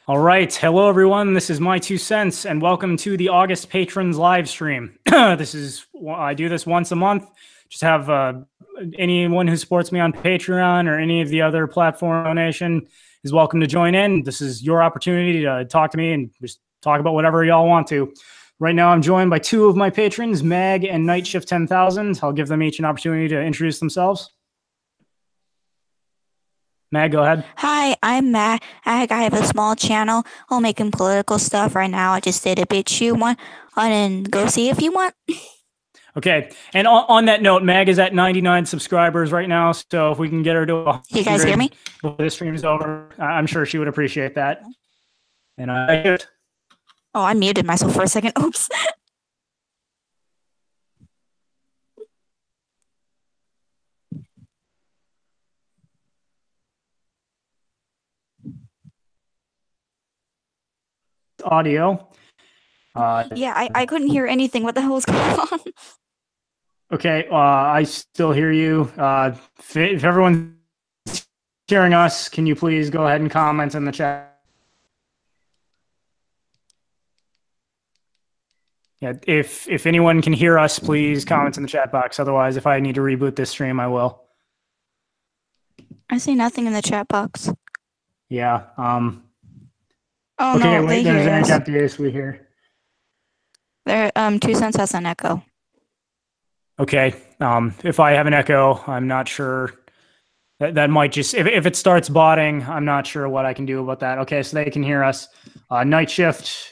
All right. Hello, everyone. This is My Two Cents, and welcome to the August Patrons live stream. I do this once a month. Just have anyone who supports me on Patreon or any of the other platform donation is welcome to join in. This is your opportunity to talk to me and just talk about whatever y'all want to. Right now, I'm joined by two of my patrons, Mag and Night Shift 10,000. I'll give them each an opportunity to introduce themselves. Mag, go ahead. Hi, I'm Mag. I have a small channel. I'm making political stuff right now. I just did a BitChute one, and go see if you want. Okay, and on that note, Mag is at 99 subscribers right now, so if we can get her to 100 You guys hear me? before this stream is over, I'm sure she would appreciate that. And Oh, I muted myself for a second. Oops. audio. Yeah, I couldn't hear anything. What the hell was going on? Okay, I still hear you. If everyone's hearing us, can you please go ahead and comment in the chat? Yeah, if anyone can hear us, please comment in the chat box. Otherwise, if I need to reboot this stream, I will. I see nothing in the chat box. Yeah. Oh okay, no, wait, there's hear us. Americap DSW here. There, 2 cents has an echo. Okay. If I have an echo, I'm not sure. That might just if it starts botting, I'm not sure what I can do about that. Okay, so they can hear us. Night Shift.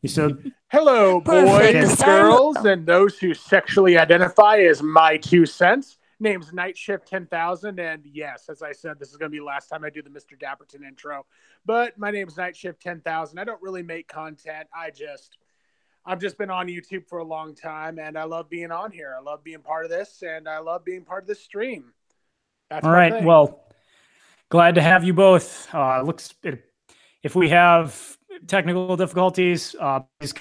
You still? Hello, Perfect. boys, girls, and those who sexually identify as My Two Cents. Name's Night Shift 10,000, and yes, as I said, this is going to be the last time I do the Mr. Dapperton intro. But my name's Night Shift 10,000. I don't really make content. I've just been on YouTube for a long time, and I love being on here. I love being part of this, and I love being part of this stream. That's all right. Well, glad to have you both. If we have technical difficulties, please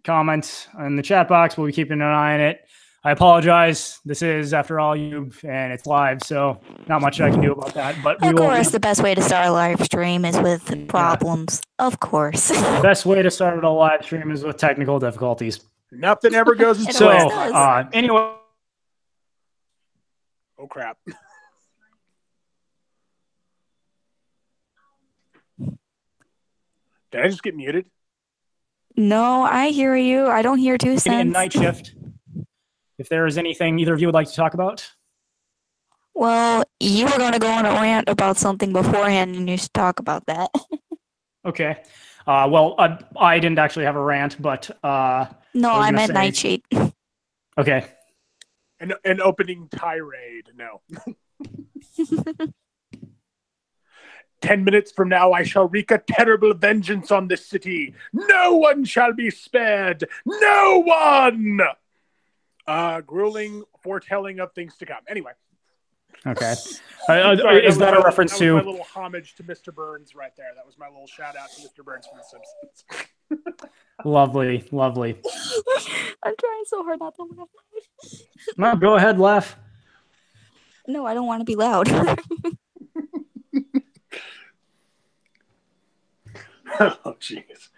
comment in the chat box. We'll be keeping an eye on it. I apologize. This is, after all, YouTube, and it's live, so not much I can do about that. But of course, the best way to start a live stream is with problems. Yeah. Of course. The best way to start a live stream is with technical difficulties. Nothing ever goes as so. Anyway. Oh crap. Did I just get muted? No, I hear you. I don't hear 2 cents. In Night Shift. If there is anything either of you would like to talk about. Well, you were going to go on a rant about something beforehand, and you should talk about that. Okay. Well, I didn't actually have a rant, but no, I meant Nightshade. Okay. An opening tirade. No. 10 minutes from now, I shall wreak a terrible vengeance on this city. No one shall be spared. No one. Grueling foretelling of things to come. Anyway. Okay. Sorry, is that a reference to... my little homage to Mr. Burns right there. That was my little shout out to Mr. Burns from The Simpsons. Lovely, lovely. I'm trying so hard not to laugh. No, go ahead, laugh. No, I don't want to be loud. Oh, jeez.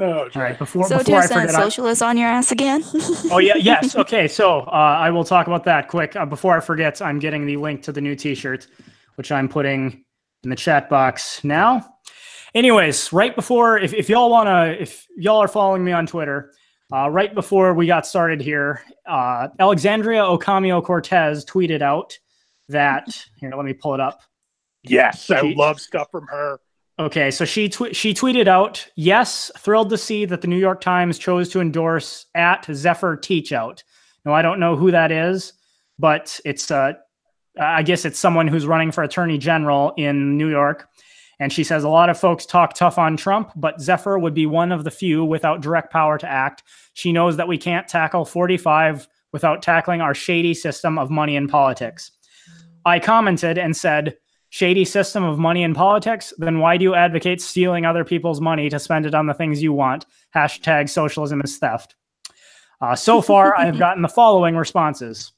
Oh, all right. Before I forget, socialist on your ass again. Oh yeah, yes. Okay, so I will talk about that quick. Before I forget, I'm getting the link to the new T-shirt, which I'm putting in the chat box now. Anyways, right before, if y'all are following me on Twitter, right before we got started here, Alexandria Ocasio-Cortez tweeted out that here. Let me pull it up. Yes, I love stuff from her. Okay, so she tweeted out, yes, thrilled to see that the New York Times chose to endorse at Zephyr Teachout. Now, I don't know who that is, but it's I guess it's someone who's running for attorney general in New York. And she says, a lot of folks talk tough on Trump, but Zephyr would be one of the few without direct power to act. She knows that we can't tackle 45 without tackling our shady system of money and politics. I commented and said, shady system of money and politics, then why do you advocate stealing other people's money to spend it on the things you want? Hashtag socialism is theft. So far, I have gotten the following responses.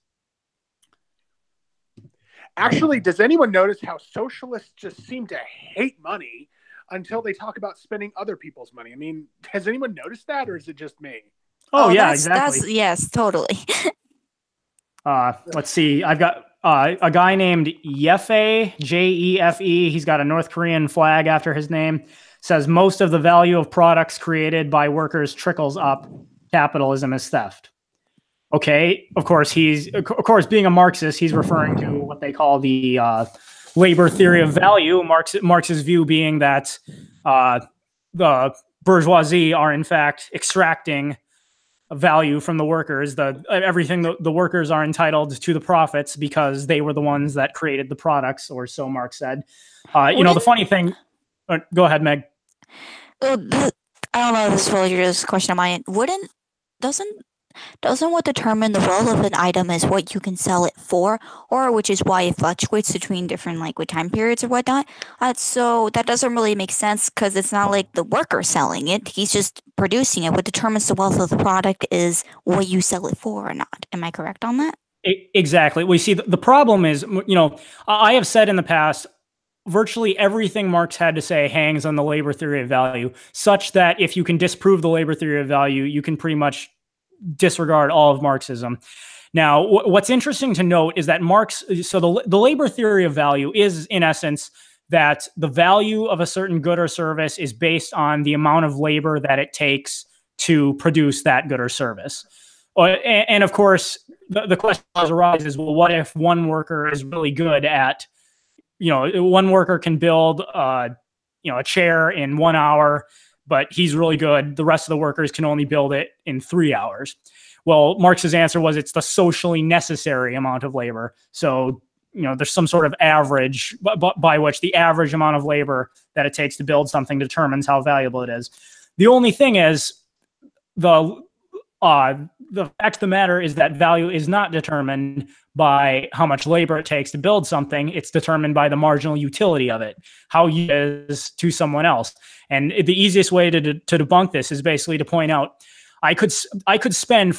Actually, does anyone notice how socialists just seem to hate money until they talk about spending other people's money? I mean, has anyone noticed that, or is it just me? Oh yeah, exactly. That's yes, totally. Let's see. I've got a guy named Jefe, Jefe. He's got a North Korean flag after his name. Says most of the value of products created by workers trickles up. Capitalism is theft. Okay, of course, being a Marxist, he's referring to what they call the labor theory of value. Marx's view being that the bourgeoisie are in fact extracting value from the workers. Everything the workers are entitled to the profits because they were the ones that created the products, or so Marx said. The funny thing. Go ahead, Meg. I don't know if this is really just a question of mine. Doesn't what determine the role of an item is what you can sell it for, or which is why it fluctuates between different with time periods or whatnot. So that doesn't really make sense because it's not like the worker selling it; he's just producing it. What determines the wealth of the product is what you sell it for or not. Am I correct on that? Exactly. We see the problem is, I have said in the past, virtually everything Marx had to say hangs on the labor theory of value, such that if you can disprove the labor theory of value, you can pretty much disregard all of Marxism. Now, what's interesting to note is that the labor theory of value is, in essence, that the value of a certain good or service is based on the amount of labor that it takes to produce that good or service. And of course, the question arises, well, what if one worker is really good at, one worker can build, a chair in 1 hour, but he's really good. The rest of the workers can only build it in 3 hours. Well, Marx's answer was it's the socially necessary amount of labor. So, there's some sort of average by which the average amount of labor that it takes to build something determines how valuable it is. The only thing is, the fact of the matter is that value is not determined by how much labor it takes to build something. It's determined by the marginal utility of it, how it is to someone else. And the easiest way to debunk this is basically to point out, I could spend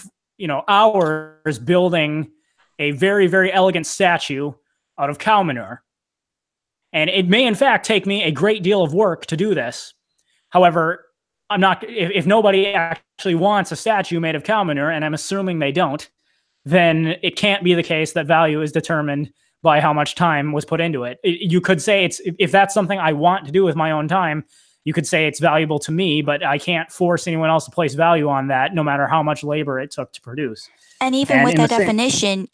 hours building a very, very elegant statue out of cow manure, and it may in fact take me a great deal of work to do this. However, I'm not. If nobody actually wants a statue made of cow manure, and I'm assuming they don't, then it can't be the case that value is determined by how much time was put into it. You could say if that's something I want to do with my own time, you could say it's valuable to me, but I can't force anyone else to place value on that, no matter how much labor it took to produce. And even with that definition,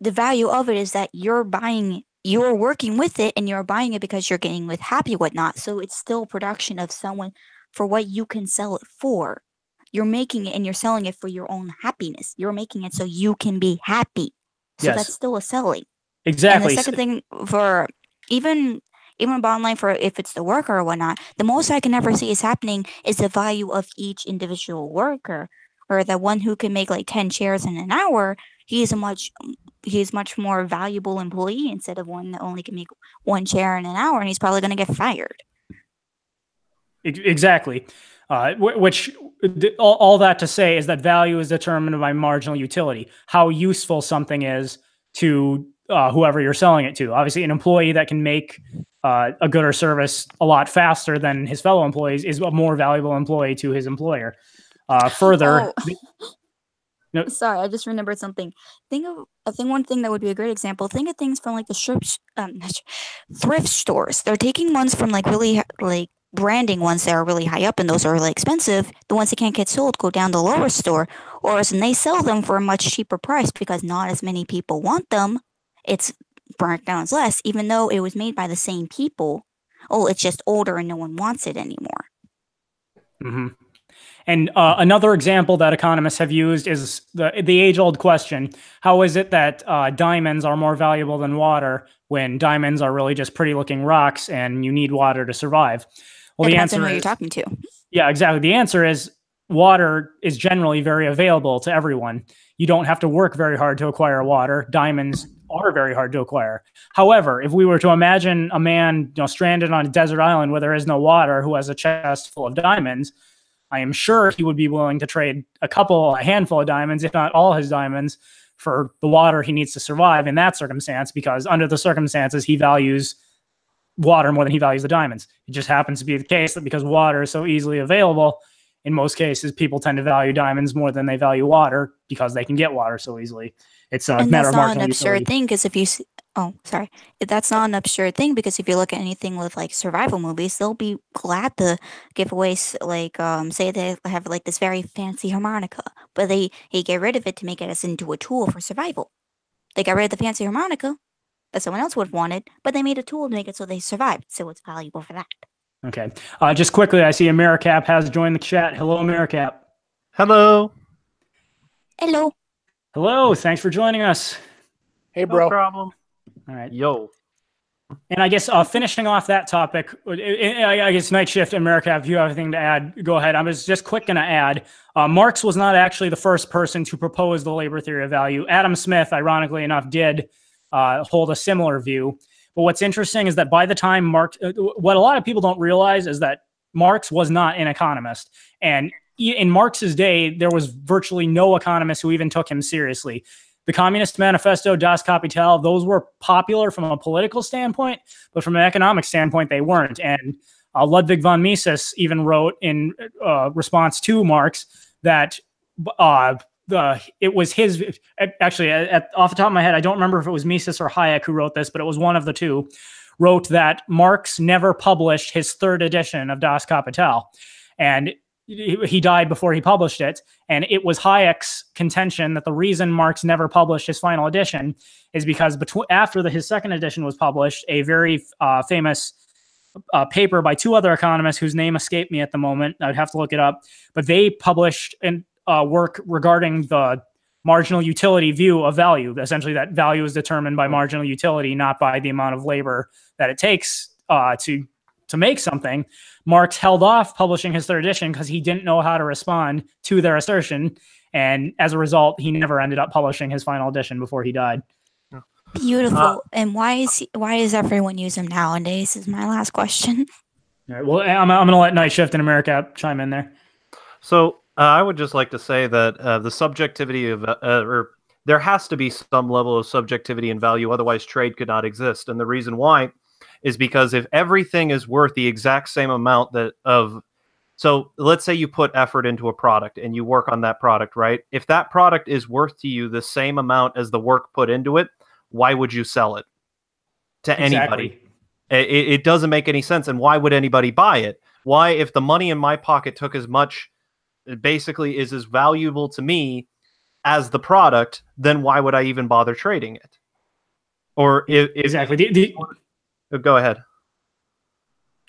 the value of it is that you're working with it and you're buying it because you're getting with happy whatnot. So it's still production of someone for what you can sell it for. You're making it and you're selling it for your own happiness. You're making it so you can be happy. So yes, that's still a selling. Exactly. And the second thing for even bottom line for if it's the worker or whatnot, the most I can ever see is happening is the value of each individual worker. Or the one who can make 10 chairs in an hour, he's much more valuable employee instead of one that only can make one chair in an hour, and he's probably going to get fired. Exactly. Which all that to say is that value is determined by marginal utility, how useful something is to whoever you're selling it to. Obviously, an employee that can make a good or service a lot faster than his fellow employees is a more valuable employee to his employer. Further, sorry, I just remembered something. I think one thing that would be a great example. Think of things from the thrift stores. They're taking ones from really branding ones that are really high up, and those are really expensive. The ones that can't get sold go down the lower store, and they sell them for a much cheaper price because not as many people want them. It's burnt down as less, even though it was made by the same people. It's just older and no one wants it anymore. Mm-hmm. And another example that economists have used is the age-old question: how is it that diamonds are more valuable than water when diamonds are really just pretty-looking rocks and you need water to survive? Well, the answer is, who you're talking to. Yeah, exactly. The answer is water is generally very available to everyone. You don't have to work very hard to acquire water. Diamonds are very hard to acquire. However, if we were to imagine a man, stranded on a desert island where there is no water, who has a chest full of diamonds, I am sure he would be willing to trade a handful of diamonds, if not all his diamonds, for the water he needs to survive in that circumstance, because under the circumstances, he values water more than he values the diamonds. It just happens to be the case that because water is so easily available, in most cases, people tend to value diamonds more than they value water because they can get water so easily. It's a matter of marginal utility. And that's not an absurd thing, because if you see, that's not an absurd thing, because if you look at anything with like survival movies, they'll be glad to give away, like, say they have like this very fancy harmonica, but they get rid of it to make it as into a tool for survival. They got rid of the fancy harmonica that someone else would have wanted, but they made a tool to make it so they survived. So it's valuable for that. Okay. Just quickly, I see Americap has joined the chat. Hello, Americap. Hello. Hello. Hello. Thanks for joining us. Hey, bro. No problem. All right. Yo. And I guess finishing off that topic, I guess Night Shift and Americap, if you have anything to add, go ahead. I was just quick going to add, Marx was not actually the first person to propose the labor theory of value. Adam Smith, ironically enough, did hold a similar view. But what's interesting is that by the time Marx, what a lot of people don't realize is that Marx was not an economist. And in Marx's day, there was virtually no economist who even took him seriously. The Communist Manifesto, Das Kapital, those were popular from a political standpoint, but from an economic standpoint, they weren't. And Ludwig von Mises even wrote in response to Marx that it was his, actually, off the top of my head, I don't remember if it was Mises or Hayek who wrote this, but it was one of the two, wrote that Marx never published his third edition of Das Kapital. And he died before he published it. And it was Hayek's contention that the reason Marx never published his final edition is because after his second edition was published, a very famous paper by two other economists whose name escaped me at the moment, I'd have to look it up, but they published work regarding the marginal utility view of value. Essentially, that value is determined by marginal utility, not by the amount of labor that it takes to make something. Marx held off publishing his third edition because he didn't know how to respond to their assertion. And as a result, he never ended up publishing his final edition before he died. Beautiful. And why is everyone using them nowadays is my last question. All right, well, I'm going to let Night Shift and Americap chime in there. So I would just like to say that the subjectivity of, or there has to be some level of subjectivity and value, otherwise trade could not exist. And the reason why is because if everything is worth the exact same amount so let's say you put effort into a product and you work on that product, right? If that product is worth to you the same amount as the work put into it, why would you sell it to anybody? It doesn't make any sense. And why would anybody buy it? Why, if the money in my pocket took as much, basically is as valuable to me as the product, then why would I even bother trading it? Or exactly. Go ahead.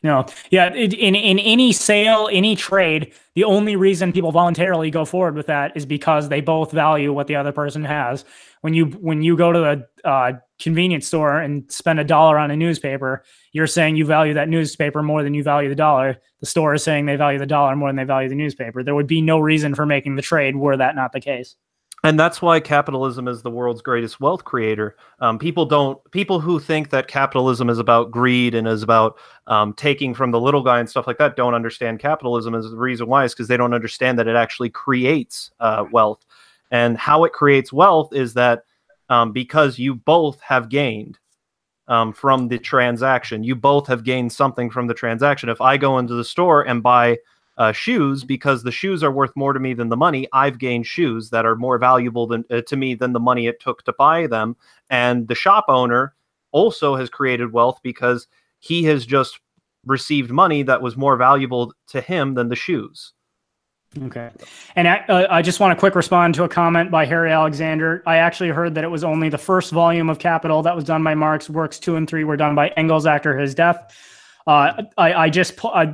No, yeah. In any sale, any trade, the only reason people voluntarily go forward with that is because they both value what the other person has. When you go to the convenience store and spend $1 on a newspaper, you're saying you value that newspaper more than you value the dollar. The store is saying they value the dollar more than they value the newspaper. There would be no reason for making the trade were that not the case. And that's why capitalism is the world's greatest wealth creator. People who think that capitalism is about greed and is about taking from the little guy and stuff like that don't understand capitalism. Is the reason why is because they don't understand that it actually creates wealth. And how it creates wealth is that because you both have gained from the transaction. You both have gained something from the transaction. If I go into the store and buy shoes because the shoes are worth more to me than the money, I've gained shoes that are more valuable to me than the money it took to buy them. And the shop owner also has created wealth because he has just received money that was more valuable to him than the shoes. Okay. And I just want to quick respond to a comment by Harry Alexander. I actually heard that it was only the first volume of Capital that was done by Marx. Works 2 and 3 were done by Engels after his death. I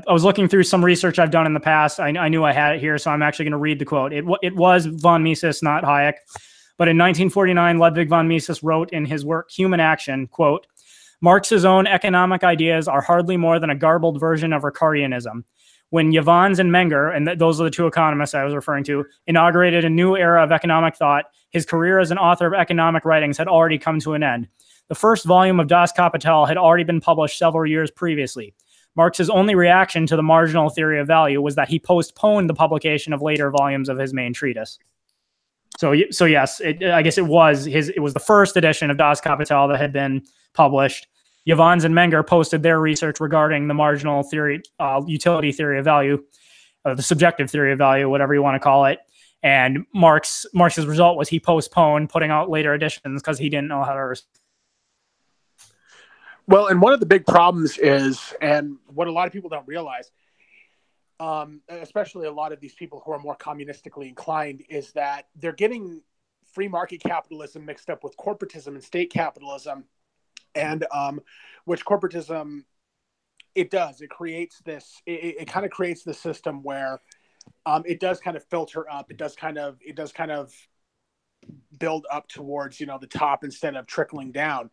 was looking through some research I've done in the past. I knew I had it here, so I'm actually going to read the quote. It was von Mises, not Hayek. But in 1949, Ludwig von Mises wrote in his work Human Action, quote, "Marx's own economic ideas are hardly more than a garbled version of Ricardianism. When Jevons and Menger, and those are the two economists I was referring to, inaugurated a new era of economic thought, his career as an author of economic writings had already come to an end. The first volume of Das Kapital had already been published several years previously. Marx's only reaction to the marginal theory of value was that he postponed the publication of later volumes of his main treatise." So yes, I guess it was the first edition of Das Kapital that had been published. Jevons and Menger posted their research regarding the marginal theory, utility theory of value, the subjective theory of value, whatever you want to call it. And Marx's result was he postponed putting out later editions because he didn't know how to. Well, and one of the big problems is, and what a lot of people don't realize, especially a lot of these people who are more communistically inclined, is that they're getting free market capitalism mixed up with corporatism and state capitalism. And which corporatism, it creates this, it kind of creates the system where it does kind of filter up. It does kind of build up towards, the top instead of trickling down.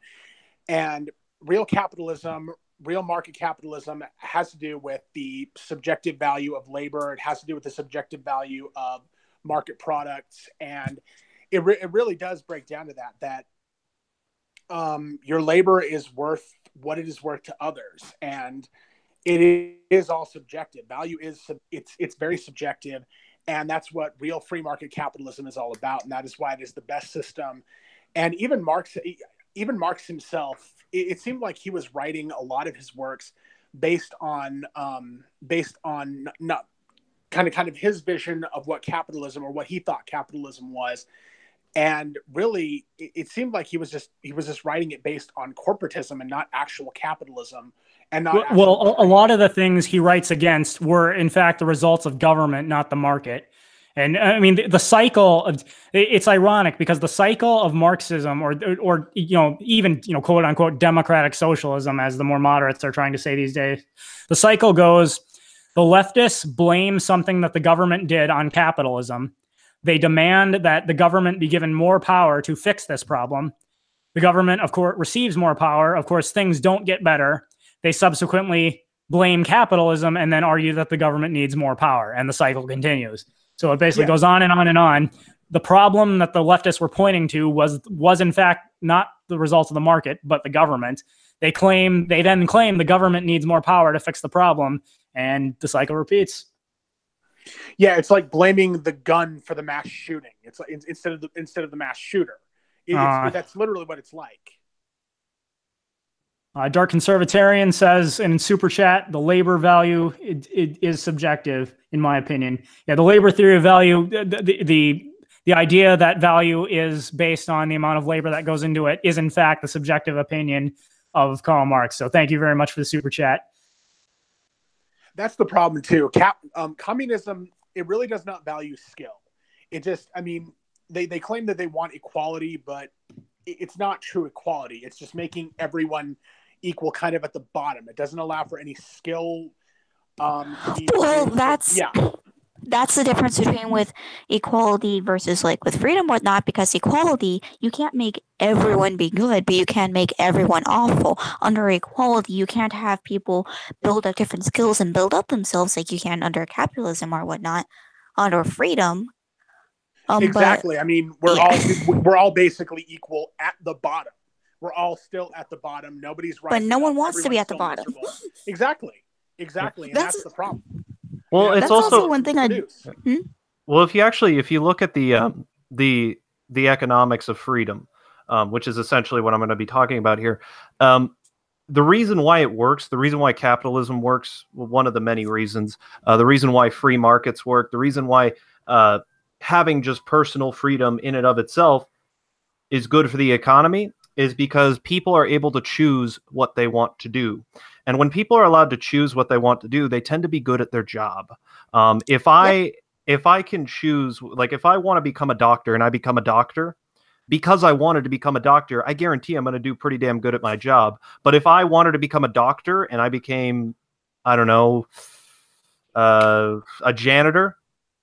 And real capitalism, real market capitalism has to do with the subjective value of labor. It has to do with the subjective value of market products. And it really does break down to that your labor is worth what it is worth to others. And it is all subjective. Value it's very subjective. And that's what real free market capitalism is all about. And that is why it is the best system. And even Marx himself, it seemed like he was writing a lot of his works based on not kind of his vision of what capitalism, or what he thought capitalism was. And really, it seemed like he was just writing it based on corporatism and not actual capitalism. And not a lot of the things he writes against were, in fact, the results of government, not the market. And I mean, the cycle of, it's ironic because the cycle of Marxism or even quote unquote democratic socialism, as the more moderates are trying to say these days, the cycle goes: the leftists blame something that the government did on capitalism. They demand that the government be given more power to fix this problem. The government, of course, receives more power. Of course, things don't get better. They subsequently blame capitalism and then argue that the government needs more power, and the cycle continues. So it basically goes on and on and on. The problem that the leftists were pointing to was in fact not the result of the market, but the government. They then claim the government needs more power to fix the problem, and the cycle repeats. Yeah, it's like blaming the gun for the mass shooting. It's like instead of the mass shooter. That's literally what it's like. Dark Conservatarian says in Super Chat, the labor value it is subjective, in my opinion. Yeah, the labor theory of value, the idea that value is based on the amount of labor that goes into it is, in fact, the subjective opinion of Karl Marx. So thank you very much for the Super Chat. That's the problem, too. Communism, it really does not value skill. It just, I mean, they claim that they want equality, but it's not true equality. It's just making everyone equal kind of at the bottom. It doesn't allow for any skill. That's the difference between with equality versus like with freedom or not, because equality, you can't make everyone be good, but you can make everyone awful. Under equality, you can't have people build up different skills and build up themselves like you can under capitalism or whatnot. Under freedom. Exactly. I mean, we're all basically equal at the bottom. We're all still at the bottom. Nobody's right. But no one wants to be at the bottom. Exactly. And that's the problem. Well, it's that's also one thing Well, if you look at the economics of freedom, which is essentially what I'm going to be talking about here, the reason why it works, the reason why capitalism works, one of the many reasons, the reason why free markets work, the reason why having just personal freedom in and of itself is good for the economy, is because people are able to choose what they want to do. And when people are allowed to choose what they want to do, they tend to be good at their job. If I can choose, like if I want to become a doctor and I become a doctor, because I wanted to become a doctor, I guarantee I'm going to do pretty damn good at my job. But if I wanted to become a doctor and I became, I don't know, a janitor,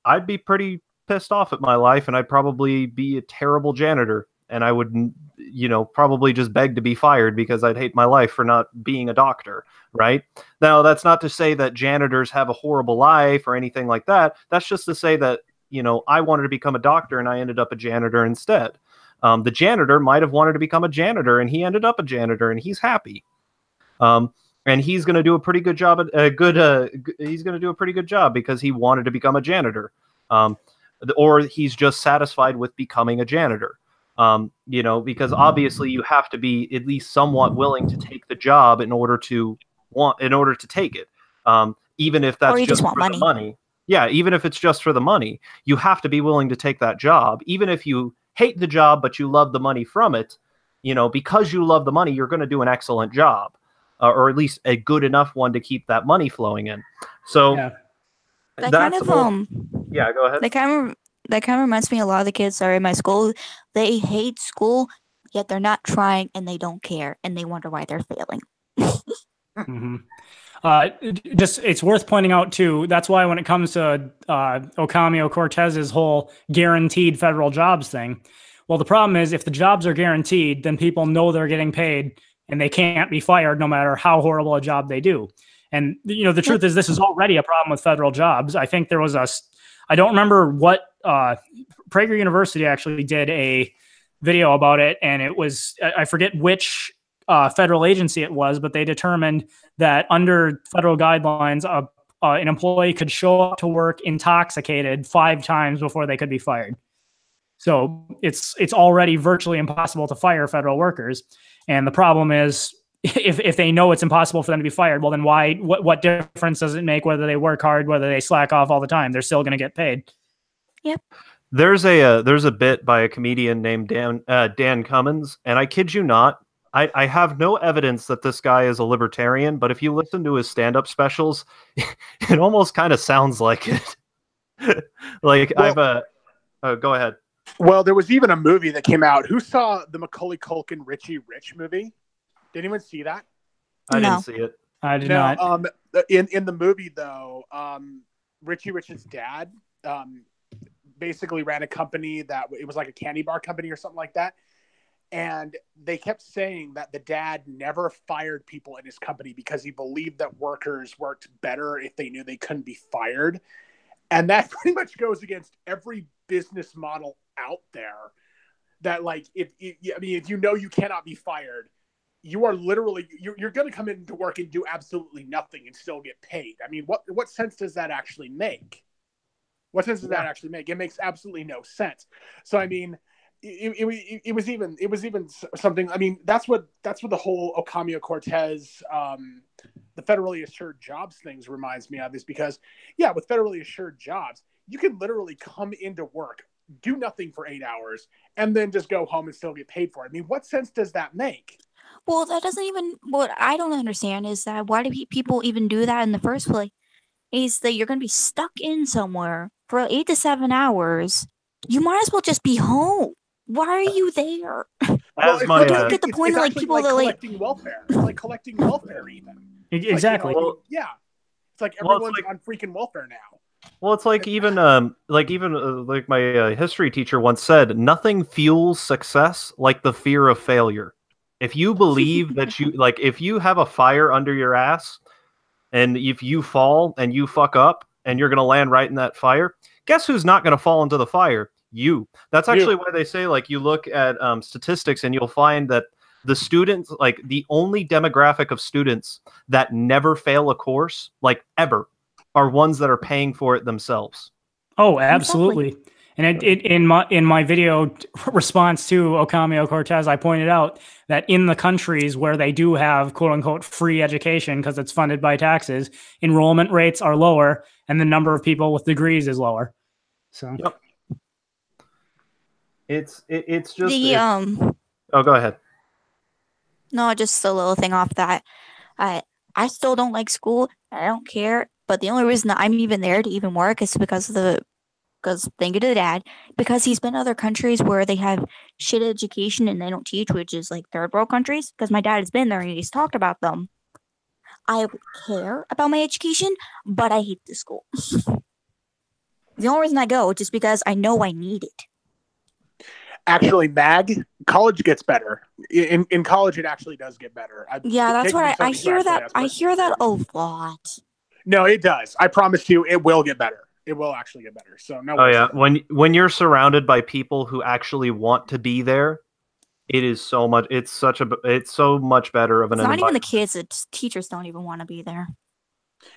I'd be pretty pissed off at my life, and I'd probably be a terrible janitor. And I would, probably just beg to be fired because I'd hate my life for not being a doctor, right? Now, that's not to say that janitors have a horrible life or anything like that. That's just to say that, I wanted to become a doctor and I ended up a janitor instead. The janitor might have wanted to become a janitor and he ended up a janitor and he's happy. And he's going to do a pretty good job he's going to do a pretty good job because he wanted to become a janitor. or he's just satisfied with becoming a janitor. You know, because obviously you have to be at least somewhat willing to take the job in order to take it. Even if that's just for the money. Yeah, even if it's just for the money, you have to be willing to take that job. Even if you hate the job, but you love the money from it, you know, because you love the money, you're going to do an excellent job, or at least a good enough one to keep that money flowing in. So yeah. Yeah, go ahead. That kind of reminds me a lot of the kids are in my school. They hate school, yet they're not trying and they don't care and they wonder why they're failing. Mm-hmm. It's worth pointing out too. That's why when it comes to Ocasio-Cortez's whole guaranteed federal jobs thing, well, the problem is if the jobs are guaranteed, then people know they're getting paid and they can't be fired no matter how horrible a job they do. And you know, the truth is this is already a problem with federal jobs. I think there was I don't remember what Prager University actually did a video about it, and it was I forget which federal agency it was, but they determined that under federal guidelines, an employee could show up to work intoxicated 5 times before they could be fired. So it's already virtually impossible to fire federal workers. And the problem is, if they know it's impossible for them to be fired, well, then what difference does it make whether they work hard, whether they slack off all the time? They're still going to get paid. Yep. There's a bit by a comedian named Dan Cummins, and I kid you not, I have no evidence that this guy is a libertarian, but if you listen to his stand-up specials, it almost kind of sounds like it. Like, well, go ahead. Well, there was even a movie that came out. Who saw the Macaulay Culkin Richie Rich movie? Did anyone see that? I didn't see it. I did not. In the movie, though, Richie Rich's dad basically ran a company that it was like a candy bar company or something like that. And they kept saying that the dad never fired people in his company because he believed that workers worked better if they knew they couldn't be fired. And that pretty much goes against every business model out there. That, like, if you know you cannot be fired, you are literally you're going to come into work and do absolutely nothing and still get paid. I mean, what sense does that actually make? What sense does that actually make? It makes absolutely no sense. So I mean, it was even something. I mean, that's what the whole Ocasio-Cortez, the federally assured jobs things reminds me of, is because with federally assured jobs, you can literally come into work, do nothing for 8 hours, and then just go home and still get paid for it. I mean, what sense does that make? Well, that doesn't even. What I don't understand is that why do people even do that in the first place? Is that you're going to be stuck in somewhere for 8 to 7 hours? You might as well just be home. Why are you there? Well, I don't get the point of like people that collecting welfare. It's like collecting welfare, even. Exactly. Like, it's like everyone's on freaking welfare now. Well, it's like even like my history teacher once said, nothing fuels success like the fear of failure. If you believe that if you have a fire under your ass, and if you fall and you fuck up and you're going to land right in that fire, guess who's not going to fall into the fire? You. That's actually why they say, like, you look at statistics and you'll find that the students, like the only demographic of students that never fail a course, like ever, are ones that are paying for it themselves. Oh, absolutely. Exactly. And in my video response to Ocasio-Cortez, I pointed out that in the countries where they do have quote unquote free education because it's funded by taxes, enrollment rates are lower and the number of people with degrees is lower. So it's just oh, go ahead. No, just a little thing off that. I still don't like school. I don't care. But the only reason that I'm even there to even work is because thank you to the dad, because he's been to other countries where they have shit education and they don't teach, which is like third world countries, because my dad has been there and he's talked about them. I care about my education, but I hate the school. The only reason I go is just because I know I need it. Actually, college gets better. In college, it actually does get better. That's what I hear that. I hear that a lot. No, it does. I promise you, it will get better. It will actually get better. So no. Oh yeah, when you're surrounded by people who actually want to be there, it is so much. It's so much better of an. It's not even the kids. It's teachers don't even want to be there.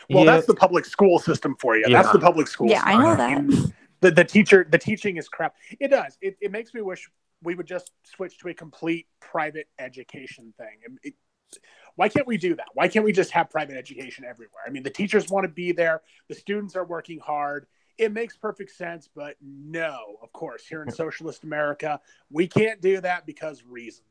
Well, that's the public school system for you. Yeah. That's the public school. Yeah, system. I know that. The teaching is crap. It does. It makes me wish we would just switch to a complete private education thing. Why can't we do that? Why can't we just have private education everywhere? I mean, the teachers want to be there. The students are working hard. It makes perfect sense, but no, of course, here in socialist America, we can't do that because reasons.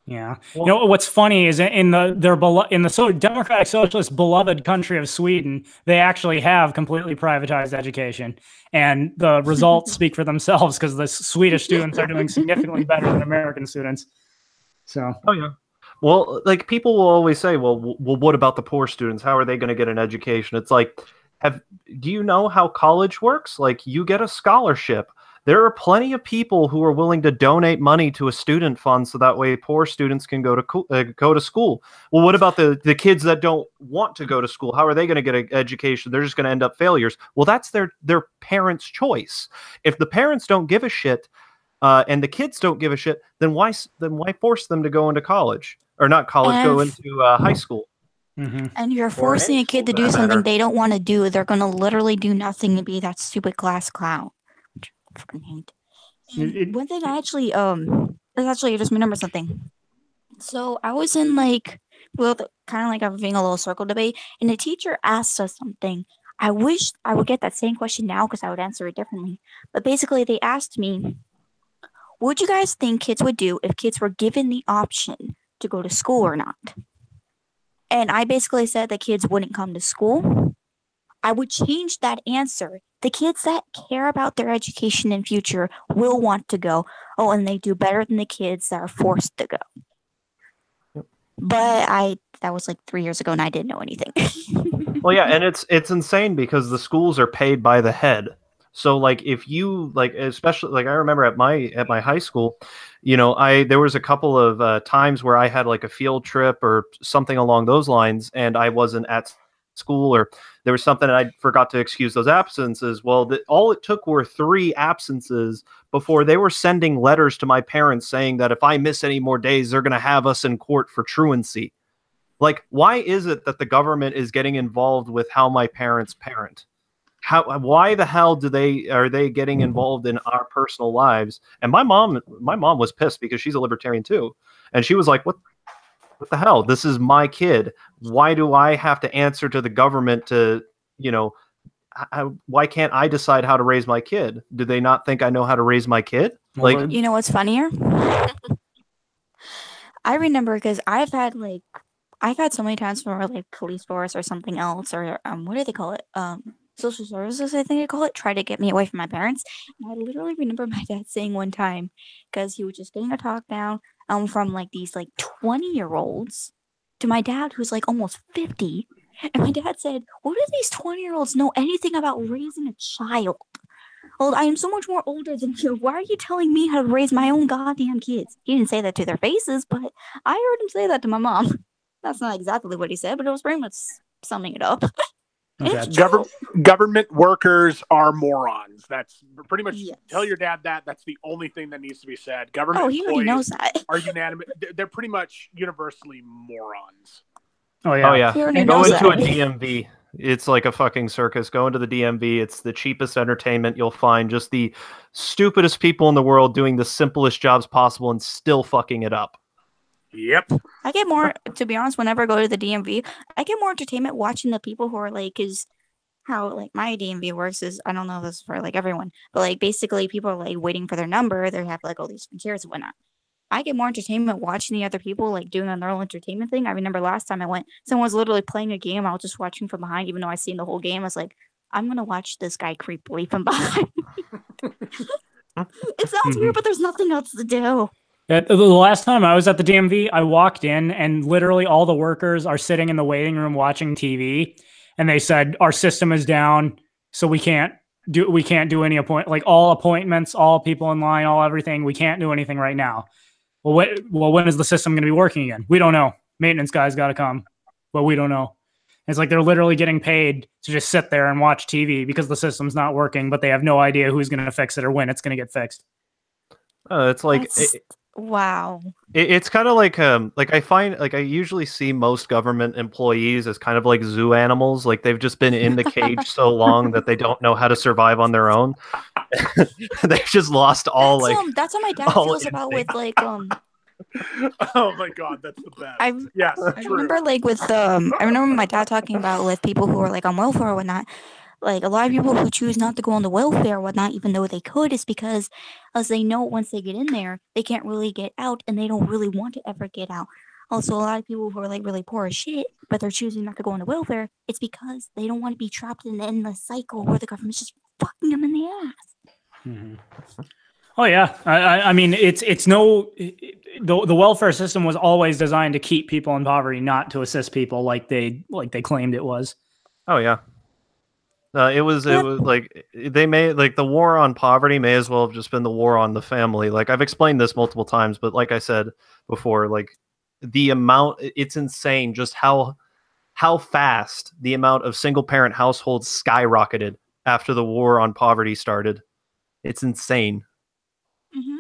Yeah. Well, what's funny is in the democratic socialist beloved country of Sweden, they actually have completely privatized education, and the results speak for themselves because the Swedish students are doing significantly better than American students. So. Oh yeah. Well, like people will always say, well, what about the poor students? How are they going to get an education? It's like, do you know how college works? Like, you get a scholarship. There are plenty of people who are willing to donate money to a student fund so that way poor students can go to school. Well, what about the kids that don't want to go to school? How are they going to get an education? They're just going to end up failures. Well, that's their parents' choice. If the parents don't give a shit and the kids don't give a shit, then why force them to go into college? Or not college, go into high school. Mm-hmm. And you're forcing a kid to do something they don't want to do. They're going to literally do nothing and be that stupid class clown. Which I fucking hate. One thing I just remember something. So I was in kind of like having a little circle debate, and the teacher asked us something. I wish I would get that same question now because I would answer it differently. But basically, they asked me, what would you guys think kids would do if kids were given the option to go to school or not? And I basically said the kids wouldn't come to school. I would change that answer. The kids that care about their education and future will want to go. Oh, and they do better than the kids that are forced to go. Yep. But that was like 3 years ago and I didn't know anything. Well, yeah, and it's insane because the schools are paid by the head. So like if you especially I remember at my high school, there was a couple of times where I had like a field trip or something along those lines, and I wasn't at school, or there was something and I forgot to excuse those absences. Well, all it took were 3 absences before they were sending letters to my parents saying that if I miss any more days, they're going to have us in court for truancy. Like, why is it that the government is getting involved with how my parents parent? Why the hell are they getting involved in our personal lives? And my mom was pissed because she's a libertarian too. And she was like, what the hell? This is my kid. Why do I have to answer to the government to, why can't I decide how to raise my kid? Do they not think I know how to raise my kid? Like, you know what's funnier? I remember because I've had so many times for like police force or something else, or what do they call it? Social services, I think they call it, try to get me away from my parents. And I literally remember my dad saying one time, because he was just getting a talk down from like these 20-year-olds to my dad who's like almost 50. And my dad said, what do these 20-year-olds know anything about raising a child? Well, I am so much more older than you. Why are you telling me how to raise my own goddamn kids? He didn't say that to their faces, but I heard him say that to my mom. That's not exactly what he said, but it was pretty much summing it up. Okay. Government workers are morons. That's pretty much, yes. Tell your dad that. That's the only thing that needs to be said. Government he already knows that. Are unanimous. They're pretty much universally morons. Oh yeah. Go into a DMV. It's like a fucking circus. Go into the DMV. It's the cheapest entertainment you'll find. Just the stupidest people in the world doing the simplest jobs possible and still fucking it up. Yep. I get more, to be honest, whenever I go to the DMV, I get more entertainment watching the people who are because how my DMV works is, I don't know if this is for everyone, but basically people are waiting for their number. They have all these chairs and whatnot. I get more entertainment watching the other people doing their own entertainment thing. I remember last time I went, someone was literally playing a game. I was just watching from behind, even though I seen the whole game. I was like, I'm going to watch this guy creepily from behind. It sounds weird, but there's nothing else to do. The last time I was at the DMV, I walked in and literally all the workers are sitting in the waiting room watching TV, and they said our system is down, so we can't do any all appointments, all people in line, all everything. We can't do anything right now. Well, when is the system going to be working again? We don't know. Maintenance guys got to come, but we don't know. It's they're literally getting paid to just sit there and watch TV because the system's not working, but they have no idea who's going to fix it or when it's going to get fixed. It's wow. It's kind of I find I usually see most government employees as kind of like zoo animals. They've just been in the cage so long that they don't know how to survive on their own. They've just lost all that's how my dad feels about with like Oh my god, that's the best. I true. remember like with I remember my dad talking about with people who are like on welfare or whatnot. Like a lot of people who choose not to go on the welfare or whatnot, even though they could, is because as they know once they get in there, they can't really get out and they don't really want to ever get out. Also, a lot of people who are like really poor as shit, but they're choosing not to go on the welfare, it's because they don't want to be trapped in the endless cycle where the government's just fucking them in the ass. Mm-hmm. Oh yeah, I mean it's no the welfare system was always designed to keep people in poverty, not to assist people like they claimed it was. Oh yeah. It was like they may like the war on poverty may as well have just been the war on the family. Like I've explained this multiple times, but like I said before, like the amount, it's insane just how fast the amount of single parent households skyrocketed after the war on poverty started. It's insane. Mm-hmm.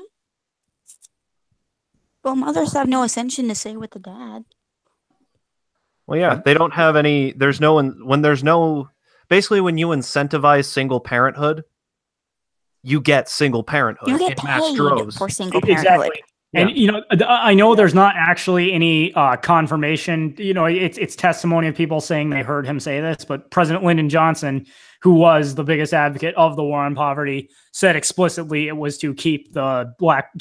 Well, mothers have no ascension to say with the dad. Well, yeah, they don't have any. There's no when there's no. Basically, when you incentivize single parenthood, you get single parenthood. You get paid for single parenthood. Exactly. Yeah. And, you know, I know there's not actually any confirmation. You know, it's testimony of people saying they heard him say this, but President Lyndon Johnson, who was the biggest advocate of the war on poverty, said explicitly it was to keep the black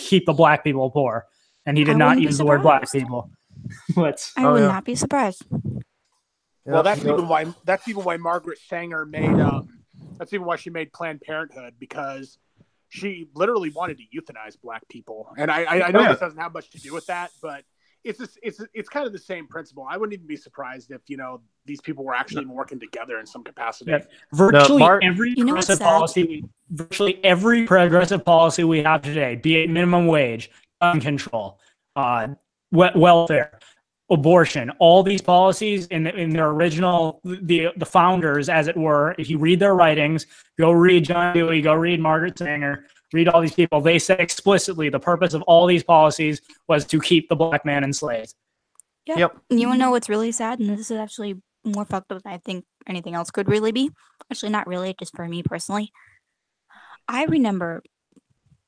people poor. And he did not use the word black people. But I would not be surprised. Well, that's even why Margaret Sanger made that's even why she made Planned Parenthood, because she literally wanted to euthanize black people. And I know this doesn't have much to do with that, but it's kind of the same principle. I wouldn't even be surprised if, you know, these people were actually working together in some capacity. Yeah. Virtually every progressive policy we have today, be it minimum wage, gun control, welfare, abortion, all these policies in their original, the founders, as it were, if you read their writings, go read John Dewey, go read Margaret Sanger, read all these people, they said explicitly the purpose of all these policies was to keep the black man enslaved. Yep. You want to know what's really sad? And this is actually more fucked up than I think anything else could really be. Actually, not really, just for me personally. I remember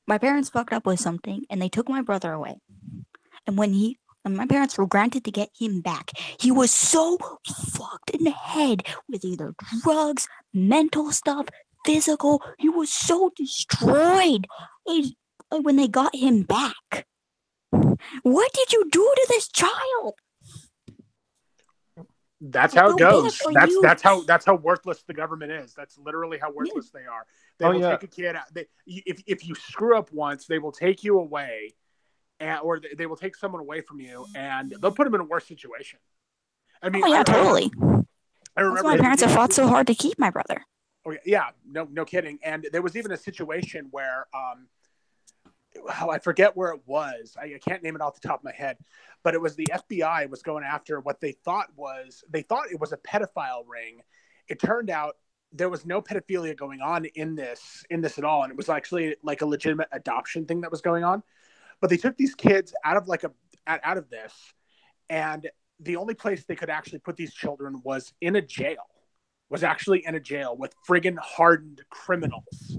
my parents fucked up with something and they took my brother away. And when my parents were granted to get him back, he was so fucked in the head with either drugs, mental stuff, physical. He was so destroyed when they got him back. What did you do to this child? That's how it goes. That's how worthless the government is. That's literally how worthless they are. They will take a kid out. If you screw up once, they will take you away. Or they will take someone away from you, and they'll put them in a worse situation. I mean, totally. I remember my parents have fought so hard to keep my brother. Oh yeah, no kidding. And there was even a situation where, I forget where it was. I can't name it off the top of my head, but it was the FBI was going after what they thought it was a pedophile ring. It turned out there was no pedophilia going on in this at all, and it was actually like a legitimate adoption thing that was going on. But they took these kids out of this, and the only place they could actually put these children was actually in a jail with friggin' hardened criminals.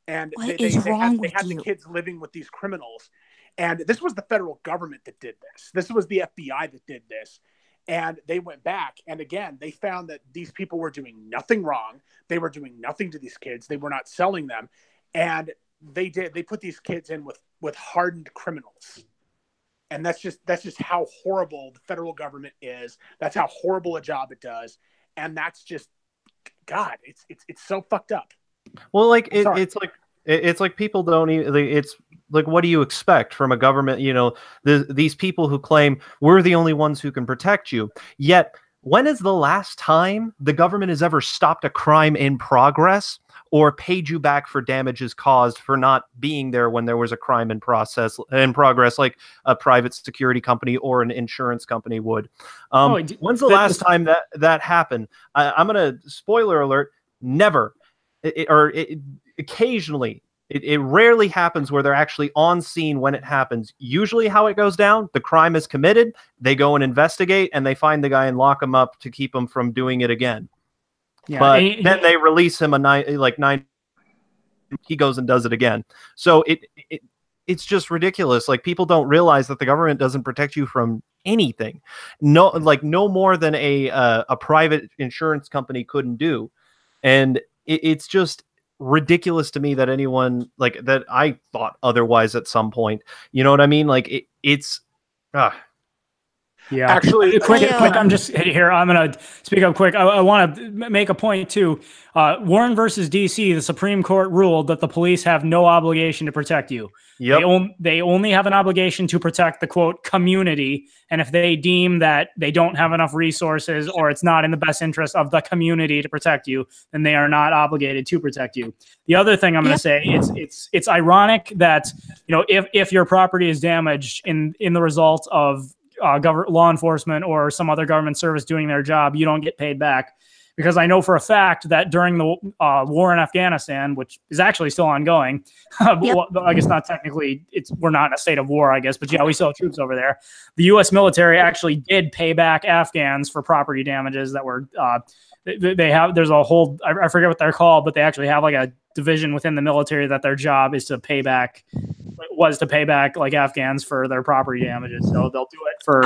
And they had the kids living with these criminals. And this was the federal government that did this. This was the FBI that did this. And they went back, and again, they found that these people were doing nothing wrong. They were doing nothing to these kids. They were not selling them. And they put these kids in with hardened criminals. And that's just how horrible the federal government is. That's how horrible a job it does. And that's just, God, it's so fucked up. Well, like it's like people don't even, it's like, what do you expect from a government? You know, these people who claim we're the only ones who can protect you. Yet, when is the last time the government has ever stopped a crime in progress or paid you back for damages caused for not being there when there was a crime in progress, like a private security company or an insurance company would? When's the last time that happened? I'm going to spoiler alert. Never. Occasionally. It rarely happens where they're actually on scene when it happens. Usually how it goes down, the crime is committed, they go and investigate, and they find the guy and lock him up to keep him from doing it again. Yeah, but then they release him 9 he goes and does it again. So it's just ridiculous. Like, people don't realize that the government doesn't protect you from anything. No, like no more than a private insurance company couldn't do. And it's just ridiculous to me that anyone like that I thought otherwise at some point. You know what I mean? Like it's Yeah, actually, quick. I'm just here. I'm going to speak up quick. I want to make a point too. Warren versus DC, the Supreme Court ruled that the police have no obligation to protect you. Yep. They only have an obligation to protect the quote community. And if they deem that they don't have enough resources or it's not in the best interest of the community to protect you, then they are not obligated to protect you. The other thing I'm going to say, it's ironic that, you know, if your property is damaged in the result of law enforcement or some other government service doing their job, you don't get paid back. Because I know for a fact that during the war in Afghanistan, which is actually still ongoing, I guess not technically, we're not in a state of war, I guess, but yeah, we still have troops over there. The U.S. military actually did pay back Afghans for property damages that were, they have, there's a whole, I forget what they're called, but they actually have like a division within the military that their job is to pay back, like Afghans for their property damages. So they'll do it for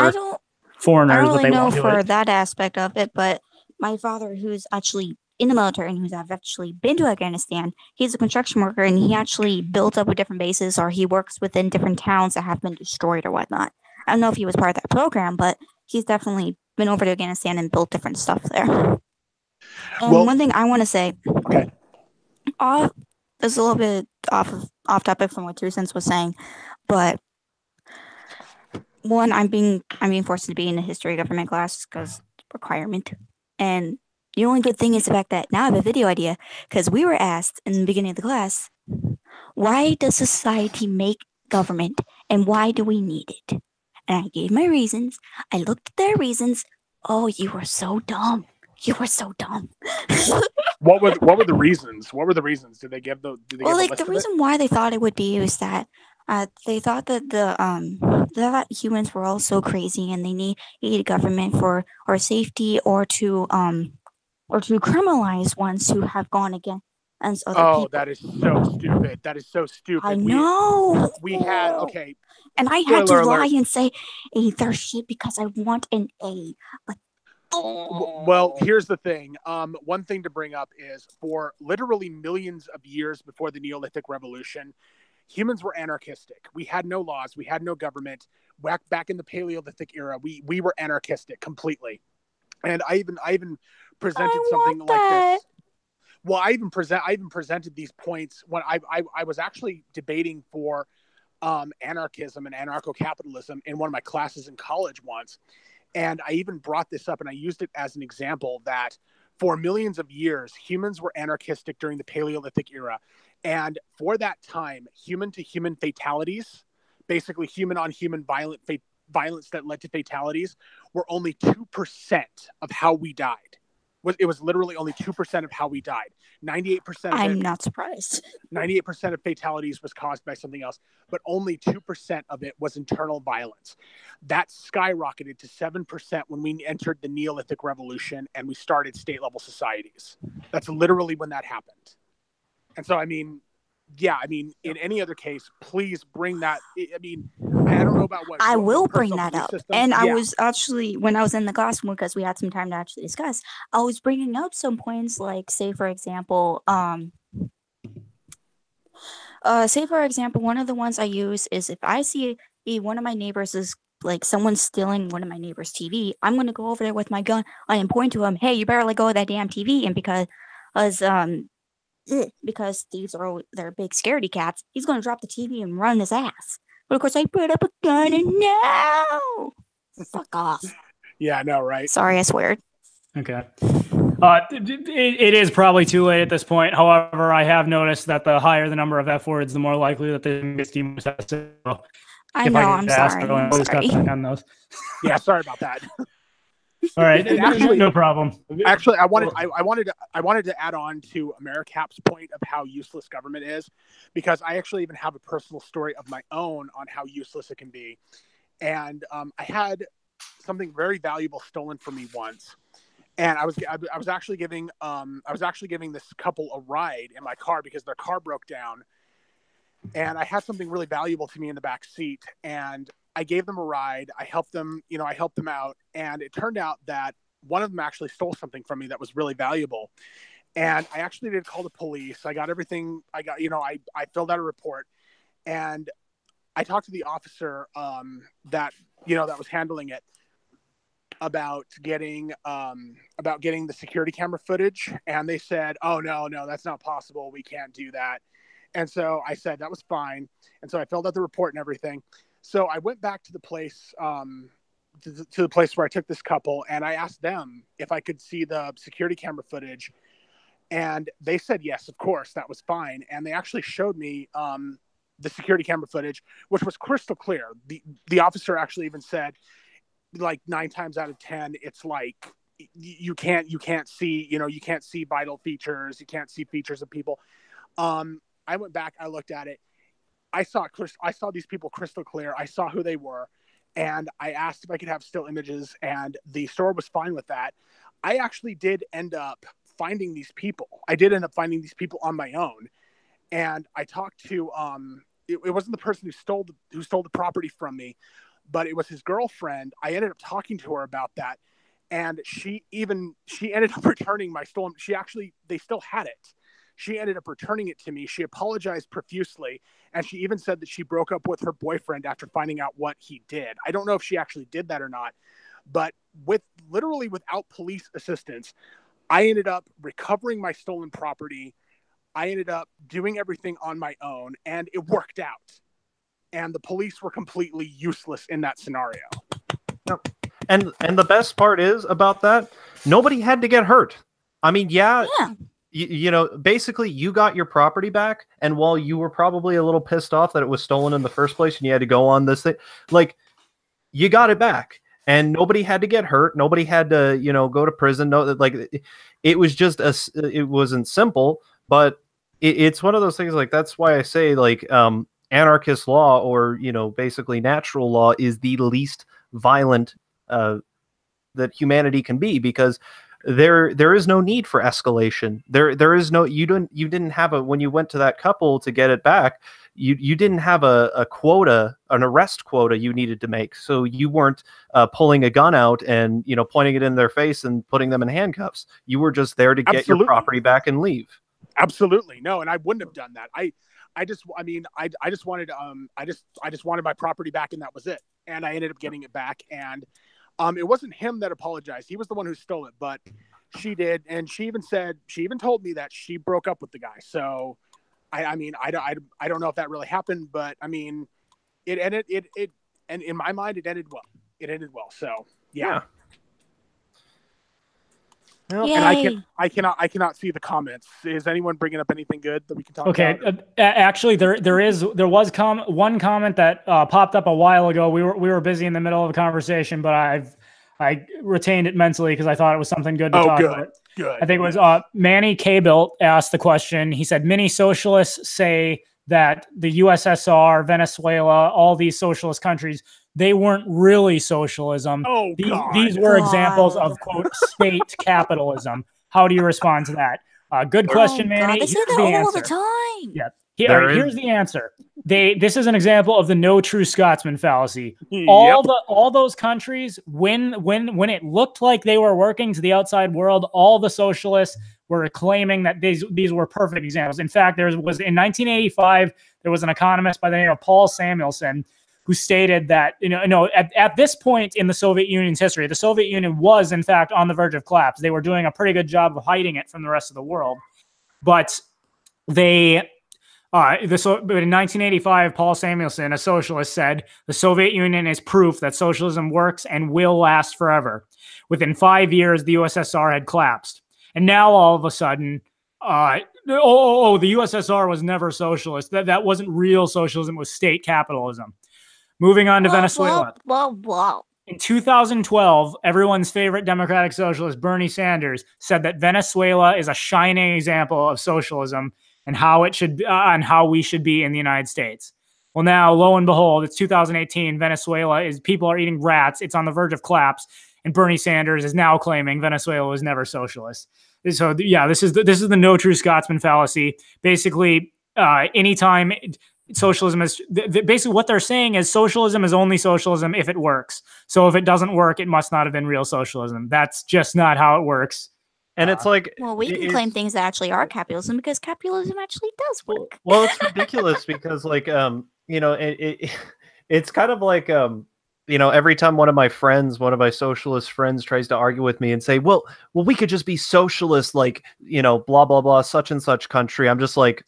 foreigners. I don't really but they know won't do for it. that aspect of it, but my father, who's actually in the military and who's actually been to Afghanistan, he's a construction worker and he actually built up with different bases, or he works within different towns that have been destroyed or whatnot. I don't know if he was part of that program, but he's definitely been over to Afghanistan and built different stuff there. And one thing I want to say, okay, this is a little bit off topic from what Two Cents was saying, but one, I'm being forced to be in a history government class because requirement. And the only good thing is the fact that now I have a video idea, because we were asked in the beginning of the class, why does society make government and why do we need it? And I gave my reasons. I looked at their reasons. Oh, you were so dumb. You were so dumb. What were the reasons? What were the reasons? Did they give the? The reason why they thought it would be was that they thought that that humans were all so crazy and they need government for safety or to criminalize ones who have gone against other people. That is so stupid. That is so stupid. I know. We had and I had to lie and say they're shit because I want an A. Like, well, here's the thing. One thing to bring up is for literally millions of years before the Neolithic Revolution, humans were anarchistic. We had no laws. We had no government. Back in the Paleolithic era, we were anarchistic completely. And I even presented something like this. Well, I even presented these points when I was actually debating for anarchism and anarcho-capitalism in one of my classes in college once. And I even brought this up and I used it as an example that for millions of years, humans were anarchistic during the Paleolithic era. And for that time, human-to-human fatalities, basically human-on-human violence that led to fatalities, were only 2% of how we died. It was literally only 2% of how we died. 98%. I'm not surprised. 98% of fatalities was caused by something else, but only 2% of it was internal violence. That skyrocketed to 7% when we entered the Neolithic Revolution and we started state-level societies. That's literally when that happened. And so, in any other case, please bring that. I don't know about what. I will bring that up. And yeah. I was actually, when I was in the classroom, because we had some time to actually discuss, I was bringing up some points like, say, for example, one of the ones I use is if I see one of my neighbors is like someone stealing one of my neighbor's TV, I'm going to go over there with my gun and point to him, hey, you better let go of that damn TV. And because these are they're big scaredy cats, he's going to drop the TV and run his ass. But of course, I put up a gun and no! Fuck off. Yeah, I know, right? Sorry, I swear. Okay. It is probably too late at this point. However, I have noticed that the higher the number of F words, the more likely that the team is. So I know, I'm sorry. On those. Yeah, sorry about that. All right, actually, no problem. Actually, I wanted to add on to Americap's point of how useless government is, because I actually even have a personal story of my own on how useless it can be. And I had something very valuable stolen from me once, And I was actually giving this couple a ride in my car because their car broke down, and I had something really valuable to me in the back seat, and I gave them a ride. I helped them out, and it turned out that one of them actually stole something from me that was really valuable. And I actually did call the police. I got everything. I filled out a report, and I talked to the officer that was handling it about getting the security camera footage. And they said, "Oh, no, that's not possible. We can't do that." And so I said that was fine. And so I filled out the report and everything. So I went back to the place, to the place where I took this couple, and I asked them if I could see the security camera footage. And they said, yes, of course, that was fine. And they actually showed me the security camera footage, which was crystal clear. The officer actually even said, like 9 times out of 10, it's like you can't see, you can't see vital features. You can't see features of people. I went back, I looked at it. I saw these people crystal clear. I saw who they were. And I asked if I could have still images, and the store was fine with that. I actually did end up finding these people. I did end up finding these people on my own. And I talked to, it wasn't the person who stole the property from me, but it was his girlfriend. I ended up talking to her about that. And she ended up returning my stolen, they still had it. She ended up returning it to me. She apologized profusely. And she even said that she broke up with her boyfriend after finding out what he did. I don't know if she actually did that or not, but literally without police assistance, I ended up recovering my stolen property. I ended up doing everything on my own, and it worked out. And the police were completely useless in that scenario. Yep. And the best part is about that, nobody had to get hurt. I mean, yeah. Basically you got your property back, and while you were probably a little pissed off that it was stolen in the first place and you had to go on this thing, like, you got it back, and nobody had to get hurt. Nobody had to, go to prison. No, like, it was just it wasn't simple, but it's one of those things. Like, that's why I say, like, anarchist law, or, basically natural law, is the least violent that humanity can be, because there is no need for escalation. There is no, you didn't have when you went to that couple to get it back, you didn't have a quota, an arrest quota you needed to make. So you weren't pulling a gun out and, pointing it in their face and putting them in handcuffs. You were just there to get your property back and leave. Absolutely. No. And I wouldn't have done that. I just wanted my property back, and that was it. And I ended up getting it back. And it wasn't him that apologized. He was the one who stole it, but she did. And she even told me that she broke up with the guy. So I don't know if that really happened, but I mean, and in my mind, it ended well. It ended well. So yeah. Well, and I cannot see the comments. Is anyone bringing up anything good that we can talk about? Okay, actually, there was one comment that popped up a while ago. We were busy in the middle of a conversation, but I retained it mentally because I thought it was something good to talk about. Good. I think it was Manny K-Bilt asked the question. He said, many socialists say that the USSR, Venezuela, all these socialist countries, they weren't really socialism. Oh, these were examples of, quote, state capitalism. How do you respond to that? Good question, Manny. They say that all the time. Yeah. Here's the answer. This is an example of the no true Scotsman fallacy. All those countries, when it looked like they were working to the outside world, all the socialists were claiming that these were perfect examples. In fact, there was in 1985, there was an economist by the name of Paul Samuelson who stated that, at this point in the Soviet Union's history, the Soviet Union was, in fact, on the verge of collapse. They were doing a pretty good job of hiding it from the rest of the world. But in 1985, Paul Samuelson, a socialist, said, the Soviet Union is proof that socialism works and will last forever. Within 5 years, the USSR had collapsed. And now, all of a sudden, the USSR was never socialist. That wasn't real socialism. It was state capitalism. Moving on to Venezuela. In 2012, everyone's favorite Democratic socialist, Bernie Sanders, said that Venezuela is a shining example of socialism and how we should be in the United States. Well, now, lo and behold, it's 2018. Venezuela people are eating rats. It's on the verge of collapse. And Bernie Sanders is now claiming Venezuela was never socialist. So, yeah, this is the no true Scotsman fallacy. Basically, anytime socialism is basically what they're saying is socialism is only socialism if it works. So if it doesn't work, it must not have been real socialism. That's just not how it works. And it's like, well, we can claim things that actually are capitalism because capitalism actually does work. Well, it's ridiculous because, like, you know, it's kind of like, you know, every time one of my socialist friends tries to argue with me and say, well, we could just be socialist, like, you know, blah, blah, blah, such and such country. I'm just like,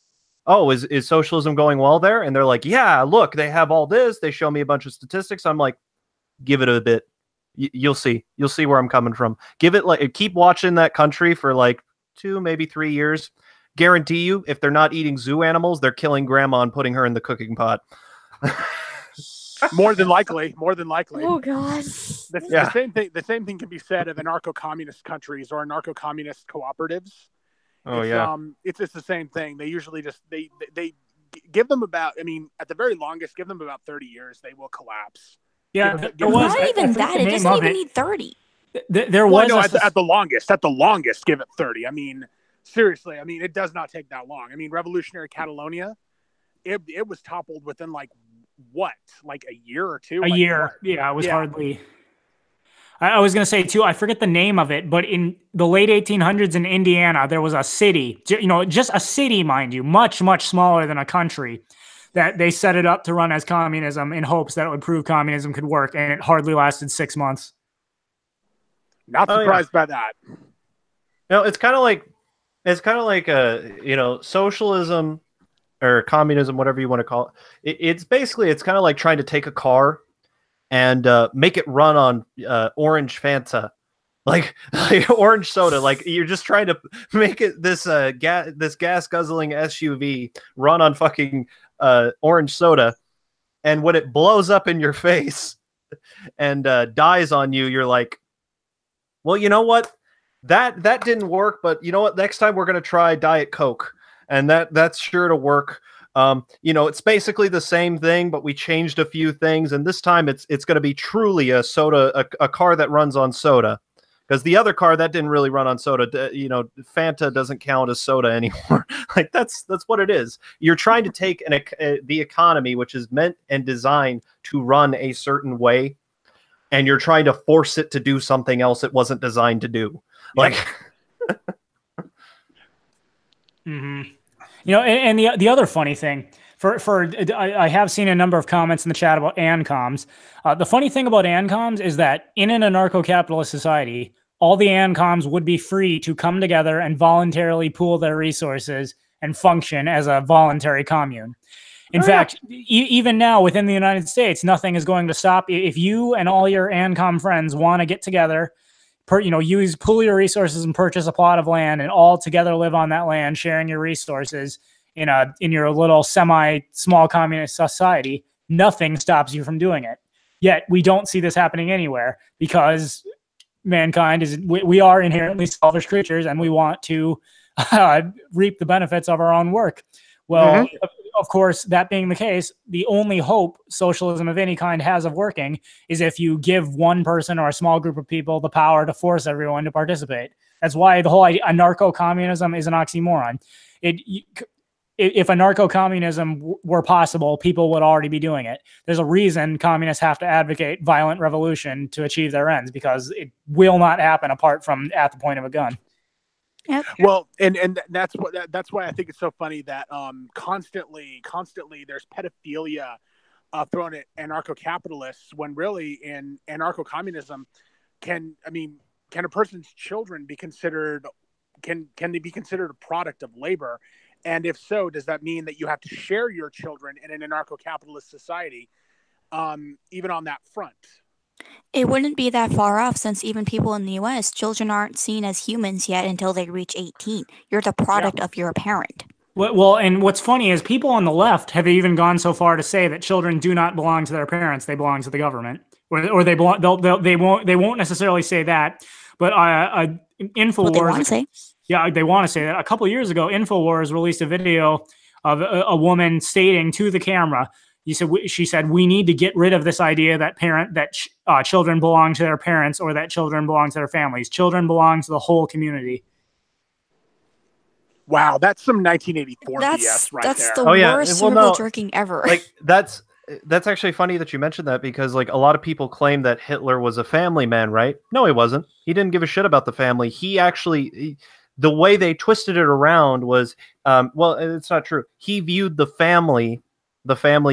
oh, is socialism going well there? And they're like, yeah, look, they have all this. They show me a bunch of statistics. I'm like, give it a bit. You'll see where I'm coming from. Give it keep watching that country for like 2, maybe 3 years. Guarantee you, if they're not eating zoo animals, they're killing grandma and putting her in the cooking pot. More than likely. Oh God. The same thing can be said of anarcho-communist countries or anarcho-communist cooperatives. It's the same thing. They usually just they give them about, I mean, at the very longest, give them about 30 years, they will collapse. Yeah, not even that. It doesn't even need 30. There was at the longest, give it 30. I mean, seriously. I mean, it does not take that long. I mean, revolutionary Catalonia, it was toppled within like a year or two. A year, yeah. It was hardly. I was going to say too, I forget the name of it, but in the late 1800s in Indiana, there was a city, you know, just a city, mind you, much, much smaller than a country, that they set it up to run as communism in hopes that it would prove communism could work. And it hardly lasted 6 months. Not surprised by that. No, it's kind of like, you know, socialism or communism, whatever you want to call it. It's kind of like trying to take a car and make it run on orange Fanta, like orange soda. Like you're just trying to make it this gas guzzling SUV run on fucking orange soda, and when it blows up in your face and dies on you, you're like, well, you know what? That didn't work, but you know what? Next time we're gonna try Diet Coke, and that's sure to work. You know, it's basically the same thing, but we changed a few things, and this time it's going to be truly a soda, a car that runs on soda, because the other car that didn't really run on soda. You know, Fanta doesn't count as soda anymore. Like that's what it is. You're trying to take the economy, which is meant and designed to run a certain way, and you're trying to force it to do something else it wasn't designed to do. Like, mm-hmm. You know, and the other funny thing, I have seen a number of comments in the chat about ANCOMs. The funny thing about ANCOMs is that in an anarcho-capitalist society, all the ANCOMs would be free to come together and voluntarily pool their resources and function as a voluntary commune. In fact, even now within the United States, nothing is going to stop. If you and all your ANCOM friends want to get together, pool your resources and purchase a plot of land and all together live on that land, sharing your resources in your little semi-small communist society, nothing stops you from doing it. Yet we don't see this happening anywhere because mankind we are inherently selfish creatures and we want to reap the benefits of our own work. Well, of course, that being the case, the only hope socialism of any kind has of working is if you give one person or a small group of people the power to force everyone to participate. That's why the whole anarcho-communism is an oxymoron. If anarcho-communism were possible, people would already be doing it. There's a reason communists have to advocate violent revolution to achieve their ends, because it will not happen apart from at the point of a gun. Yep. Well, and that's why I think it's so funny that constantly there's pedophilia thrown at anarcho-capitalists, when really in anarcho-communism, can a person's children be considered can they be considered a product of labor? And if so, does that mean that you have to share your children in an anarcho-capitalist society, even on that front? It wouldn't be that far off, since even people in the U.S., children aren't seen as humans yet until they reach 18. You're the product of your parent. Well, and what's funny is people on the left have even gone so far to say that children do not belong to their parents; they belong to the government, or they belong. They won't necessarily say that, but Infowars. What they want to say. Yeah, they want to say that. A couple of years ago, Infowars released a video of a woman stating to the camera, she said, we need to get rid of this idea that children belong to their parents or that children belong to their families. Children belong to the whole community. Wow, that's some 1984 BS right that's there. The worst circle jerking ever. Like that's actually funny that you mentioned that, because like a lot of people claim that Hitler was a family man, right? No, he wasn't. He didn't give a shit about the family. The way they twisted it around was, well, it's not true. He viewed the family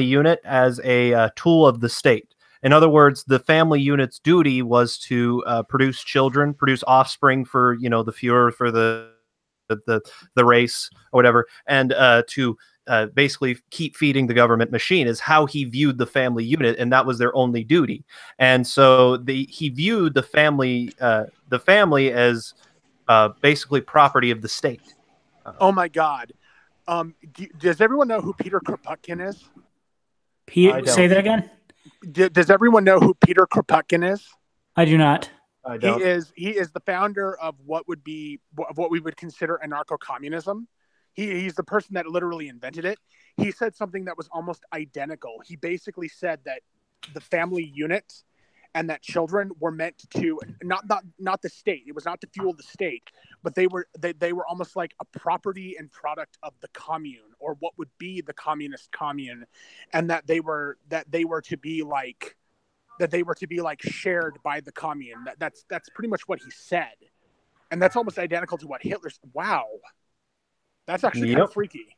unit as a tool of the state. In other words, the family unit's duty was to produce children, produce offspring for, the Fuhrer, for the race or whatever, and to basically keep feeding the government machine is how he viewed the family unit, and that was their only duty. And so he viewed the family as basically property of the state. Oh my God. Does everyone know who Peter Kropotkin is? Say that again? Does everyone know who Peter Kropotkin is? I do not. I don't. He is the founder of what we would consider anarcho-communism. He's the person that literally invented it. He said something that was almost identical. He basically said that the family unit and that children were meant to not the state. It was not to fuel the state, but they were almost like a property and product of the commune, or what would be the communist commune, and that they were to be like shared by the commune. That's pretty much what he said, and that's almost identical to what Hitler said. Wow, that's actually kind of freaky.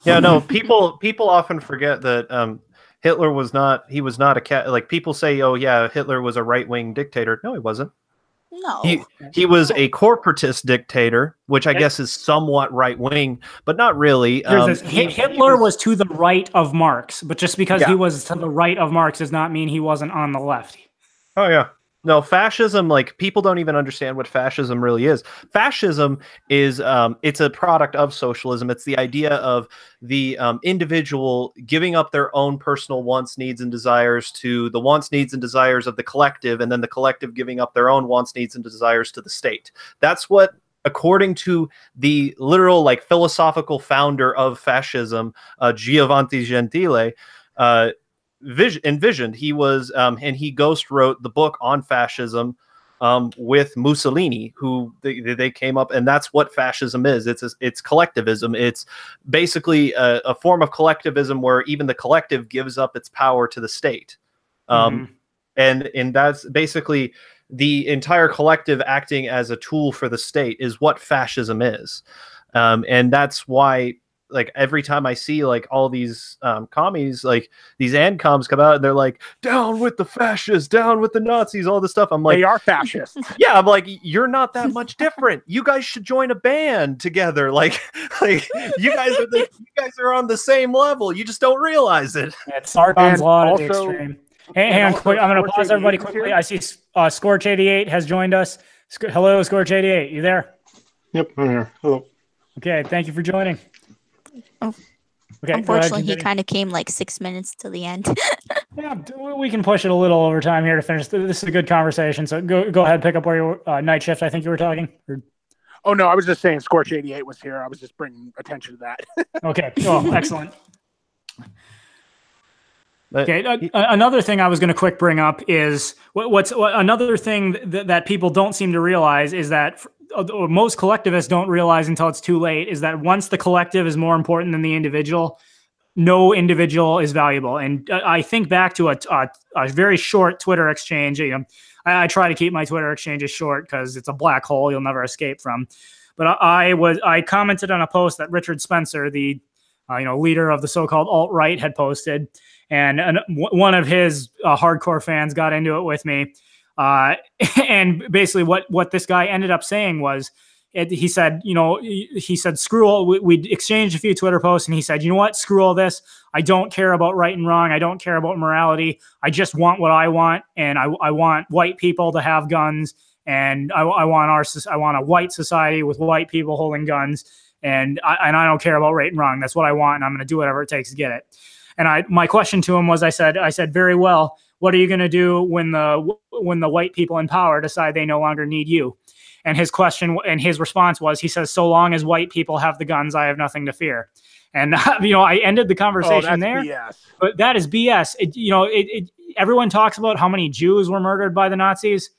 Yeah, no, people often forget that Hitler was not a cat. Like, people say, oh yeah, Hitler was a right-wing dictator. No, he wasn't. No. He was a corporatist dictator, which I guess is somewhat right-wing, but not really. Hitler was to the right of Marx, but just because he was to the right of Marx does not mean he wasn't on the left. Oh yeah. No, fascism, like, people don't even understand what fascism really is. Fascism is, it's a product of socialism. It's the idea of the individual giving up their own personal wants, needs, and desires to the wants, needs, and desires of the collective, and then the collective giving up their own wants, needs, and desires to the state. That's what, according to the literal, like, philosophical founder of fascism, Giovanni Gentile, envisioned. He was and he ghost wrote the book on fascism with Mussolini, who they came up, and that's what fascism is. It's collectivism. It's basically a form of collectivism where even the collective gives up its power to the state. And that's basically the entire collective acting as a tool for the state is what fascism is. And that's why, like, every time I see, like, all these commies, like, these ANCOMs come out and they're like, down with the fascists, down with the Nazis, all this stuff. I'm like, they are fascists. Yeah, I'm like, you're not that much different. You guys should join a band together. Like you guys are on the same level. You just don't realize it. It's Sargon's Law at the extreme. Hey, hang on, quick. I'm going to pause everybody quickly. I see Scorch88 has joined us. Hello, Scorch88. You there? Yep, I'm here. Hello. Okay, thank you for joining. Oh, okay, unfortunately, he kind of came like 6 minutes to the end. Yeah, we can push it a little over time here to finish. This is a good conversation. So go ahead, pick up where you were. Night Shift, I think you were talking. Oh, no, I was just saying Scorch88 was here. I was just bringing attention to that. Okay. Oh, excellent. Okay. Another thing I was going to quick bring up is another thing that people don't seem to realize is that most collectivists don't realize until it's too late is that once the collective is more important than the individual, no individual is valuable. And I think back to a very short Twitter exchange. I try to keep my Twitter exchanges short because it's a black hole you'll never escape from. But I commented on a post that Richard Spencer, the leader of the so-called alt-right, had posted, and one of his hardcore fans got into it with me. And basically what this guy ended up saying was, he said, screw all, we exchanged a few Twitter posts, and he said, you know what, screw all this. I don't care about right and wrong. I don't care about morality. I just want what I want. And I want white people to have guns. And I want a white society with white people holding guns. And I don't care about right and wrong. That's what I want. And I'm going to do whatever it takes to get it. And my question to him was, I said, very well, what are you going to do when the white people in power decide they no longer need you? And his question and his response was, he says, so long as white people have the guns, I have nothing to fear. And, I ended the conversation there. BS. But that is BS. Everyone talks about how many Jews were murdered by the Nazis.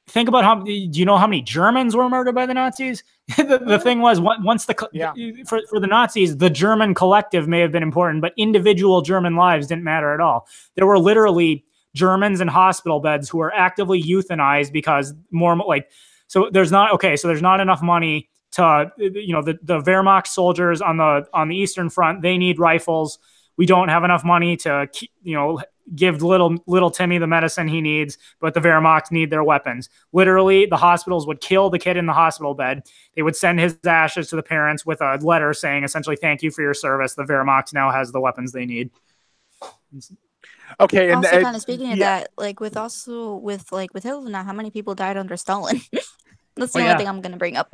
Think about do you know how many Germans were murdered by the Nazis? the thing was, once for the Nazis, the German collective may have been important, but individual German lives didn't matter at all. There were literally Germans in hospital beds who were actively euthanized because there's not enough money to, the Wehrmacht soldiers on the Eastern Front, they need rifles. We don't have enough money to, give little Timmy the medicine he needs, but the Wehrmacht need their weapons. Literally, the hospitals would kill the kid in the hospital bed. They would send his ashes to the parents with a letter saying, essentially, thank you for your service. The Wehrmacht now has the weapons they need. Okay, and also kind of speaking of that, with Hitler now, how many people died under Stalin? That's the only thing I'm going to bring up.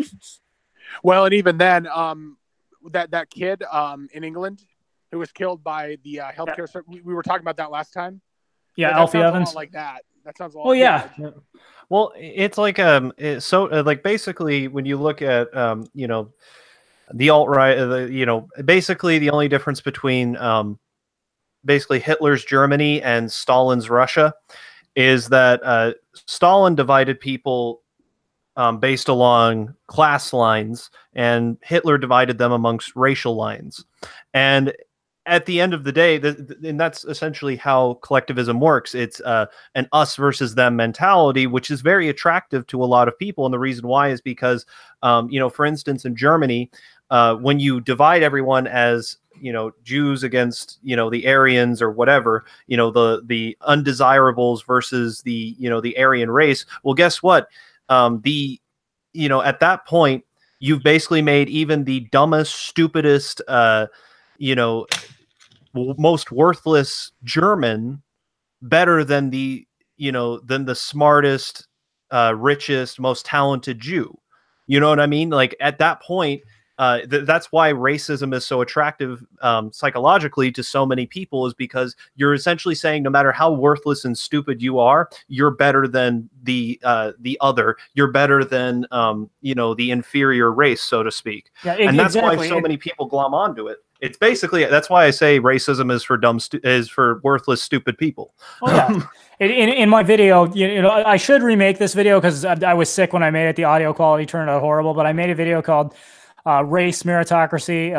Well, and even then, that kid in England who was killed by the healthcare. We were talking about that last time. Yeah, Alfie Evans. A lot like that. That sounds a lot. Well, yeah. Well, it's like basically when you look at the alt-right, basically the only difference between basically Hitler's Germany and Stalin's Russia is that Stalin divided people based along class lines, and Hitler divided them amongst racial lines. And at the end of the day, and that's essentially how collectivism works. It's an us versus them mentality, which is very attractive to a lot of people. And the reason why is because, for instance, in Germany, when you divide everyone as, Jews against, the Aryans or whatever, the undesirables versus the Aryan race. Well, guess what? At that point, you've basically made even the dumbest, stupidest, most worthless German better than the smartest, richest, most talented Jew. You know what I mean? Like at that point, that's why racism is so attractive psychologically to so many people, is because you're essentially saying no matter how worthless and stupid you are, you're better than the other. You're better than the inferior race, so to speak. Yeah, and that's why so many people glom onto it. It's basically, that's why I say racism is for is for worthless, stupid people. Oh yeah. In my video, I should remake this video because I was sick when I made it. The audio quality turned out horrible, but I made a video called Race Meritocracy,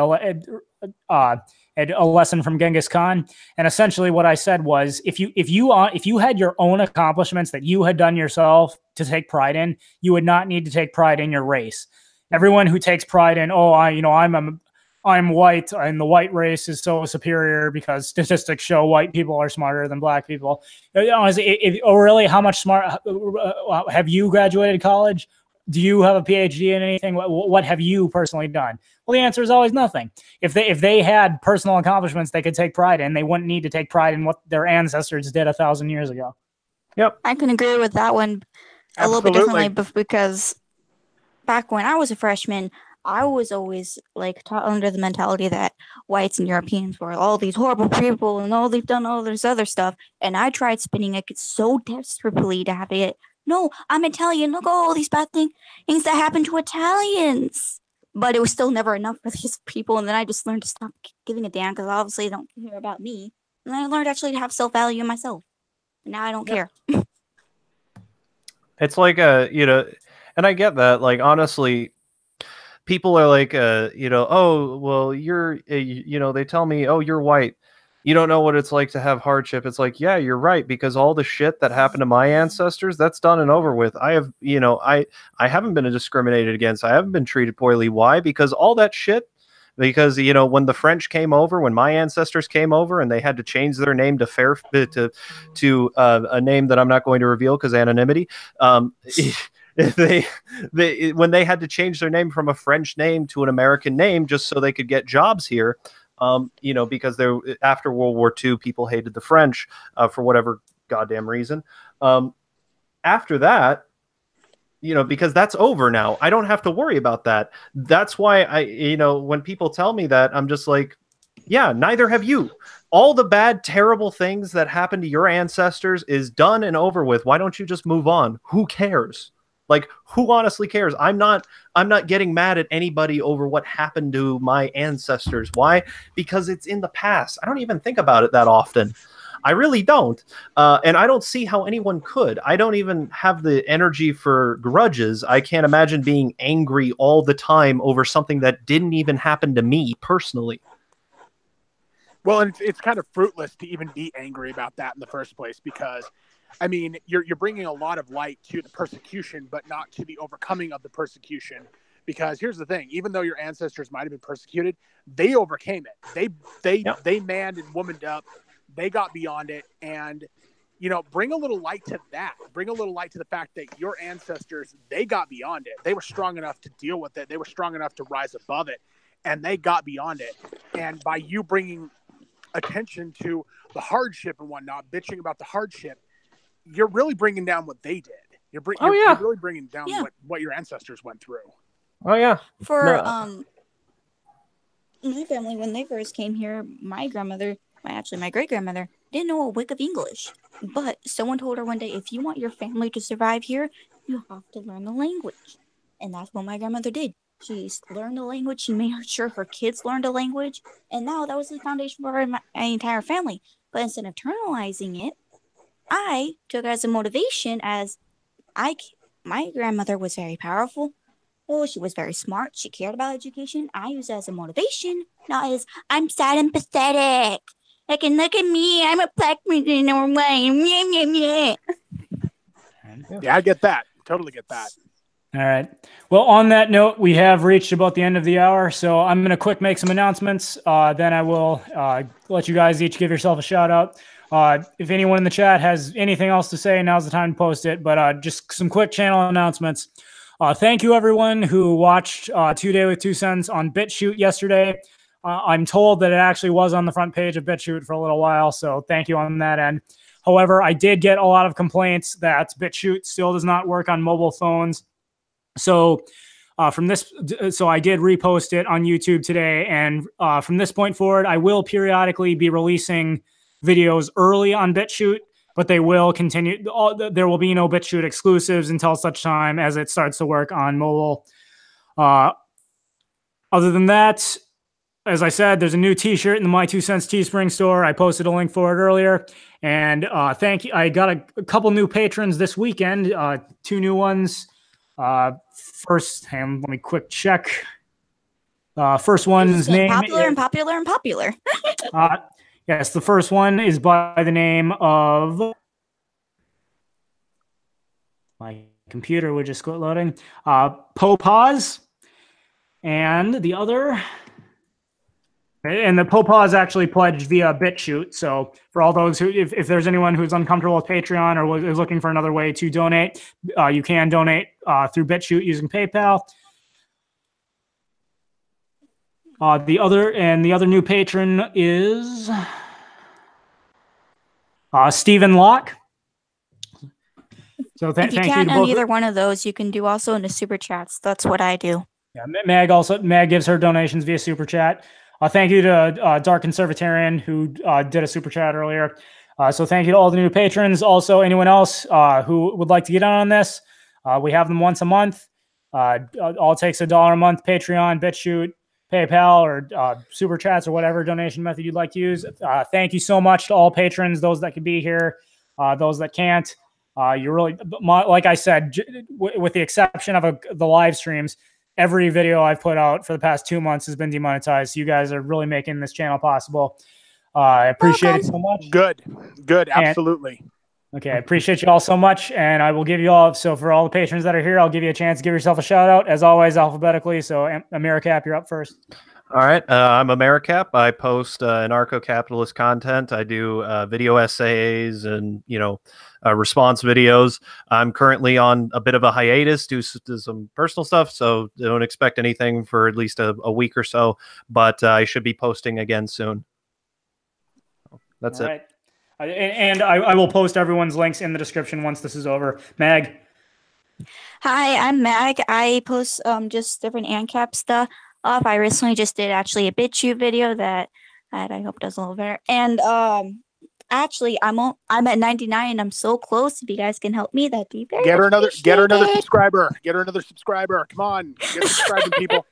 a lesson from Genghis Khan. And essentially what I said was, if you had your own accomplishments that you had done yourself to take pride in, you would not need to take pride in your race. Everyone who takes pride in, I'm white and the white race is so superior because statistics show white people are smarter than black people. Honestly, really, how much smart have you graduated college? Do you have a PhD in anything? What have you personally done? Well, the answer is always nothing. If they had personal accomplishments they could take pride in, they wouldn't need to take pride in what their ancestors did 1,000 years ago. Yep. I can agree with that one a little bit differently because back when I was a freshman, I was always taught under the mentality that whites and Europeans were all these horrible people and they've done all this other stuff. And I tried spinning it so desperately to have it. No, I'm Italian. Look at all these bad things that happen to Italians. But it was still never enough for these people. And then I just learned to stop giving a damn because obviously they don't care about me. And I learned actually to have self-value in myself. And now I don't care. It's like, and I get that. Like, honestly, people are like, oh, well, you're, they tell me, oh, you're white. You don't know what it's like to have hardship. It's like, yeah, you're right, because all the shit that happened to my ancestors, that's done and over with. I have, I haven't been discriminated against. I haven't been treated poorly. Why? Because all that shit, because, when the French came over, when my ancestors came over and they had to change their name to a name that I'm not going to reveal because anonymity, when they had to change their name from a French name to an American name just so they could get jobs here, because after World War II, people hated the French for whatever goddamn reason. After that, because that's over now, I don't have to worry about that. That's why when people tell me that, I'm just like, Yeah, neither have you. All the bad, terrible things that happened to your ancestors is done and over with. Why don't you just move on? Who cares? Like, who honestly cares? I'm not getting mad at anybody over what happened to my ancestors. Why? Because it's in the past. I don't even think about it that often. I really don't. And I don't see how anyone could. I don't even have the energy for grudges. I can't imagine being angry all the time over something that didn't even happen to me personally. Well, and it's kind of fruitless to even be angry about that in the first place, because, I mean, you're bringing a lot of light to the persecution, but not to the overcoming of the persecution. Because here's the thing: even though your ancestors might have been persecuted, they overcame it. They manned and womaned up. They got beyond it, and bring a little light to that. Bring a little light to the fact that your ancestors, they got beyond it. They were strong enough to deal with it. They were strong enough to rise above it, and they got beyond it. And by you bringing attention to the hardship and whatnot, bitching about the hardship, you're really bringing down what they did. You're really bringing down what your ancestors went through. Oh yeah. For my family, when they first came here, my grandmother, my great grandmother, didn't know a whit of English. But someone told her one day, if you want your family to survive here, you have to learn the language. And that's what my grandmother did. She learned the language. She made sure her kids learned the language. And now that was the foundation for my entire family. But instead of internalizing it, I took it as a motivation, as my grandmother was very powerful. Oh, she was very smart. She cared about education. I use it as a motivation, not as I'm sad and pathetic. Like, and look at me. I'm a black person in Norway. Yeah, I get that. Totally get that. All right. Well, on that note, we have reached about the end of the hour, so I'm going to quick make some announcements. Then I will let you guys each give yourself a shout out. If anyone in the chat has anything else to say, now's the time to post it. But just some quick channel announcements. Thank you, everyone who watched 2 Day with 2 Cents on BitChute yesterday. I'm told that it actually was on the front page of BitChute for a little while, so thank you on that end. However, I did get a lot of complaints that BitChute still does not work on mobile phones. So I did repost it on YouTube today, and from this point forward, I will periodically be releasing videos early on BitChute, but they will continue. There will be no BitChute exclusives until such time as it starts to work on mobile. Other than that, as I said, there's a new T-shirt in the My 2 Cents Teespring store. I posted a link for it earlier, and thank you. I got a couple new patrons this weekend. 2 new ones. First, let me quick check. First one's name Popular. Yes, the first one is by the name of, my computer would just quit loading. Popaz, and the other, and the Popaz actually pledged via BitChute. So for all those who, if there's anyone who's uncomfortable with Patreon or is looking for another way to donate, you can donate through BitChute using PayPal. The other new patron is Stephen Locke. So if you can't on either one of those, you can do also in the super chats. That's what I do. Yeah, Mag gives her donations via super chat. Thank you to Dark Conservatarian who did a super chat earlier. So thank you to all the new patrons. Also, anyone else who would like to get on this, we have them once a month. All it takes $1 a month. Patreon, BitChute, PayPal, or super chats, or whatever donation method you'd like to use. Thank you so much to all patrons, those that can be here, those that can't. You're really, like I said, with the exception of the live streams, every video I've put out for the past 2 months has been demonetized. So you guys are really making this channel possible. I appreciate it so much. Good, absolutely. Okay, I appreciate you all so much, and I will give you all, so for all the patrons that are here, I'll give you a chance to give yourself a shout out, as always, alphabetically. So Americap, you're up first. All right, I'm Americap. I post anarcho-capitalist content. I do video essays and, response videos. I'm currently on a bit of a hiatus due to some personal stuff, so don't expect anything for at least a week or so, but I should be posting again soon. That's all it. Right. And I will post everyone's links in the description once this is over. Mag. Hi, I'm Mag. I post just different ANCAP stuff. I recently just did actually a BitChute video that I hope it does a little better. And actually, I'm at 99. I'm so close. If you guys can help me, that'd be very Get her another appreciated. subscriber. Get her another subscriber. Come on, get subscribing people.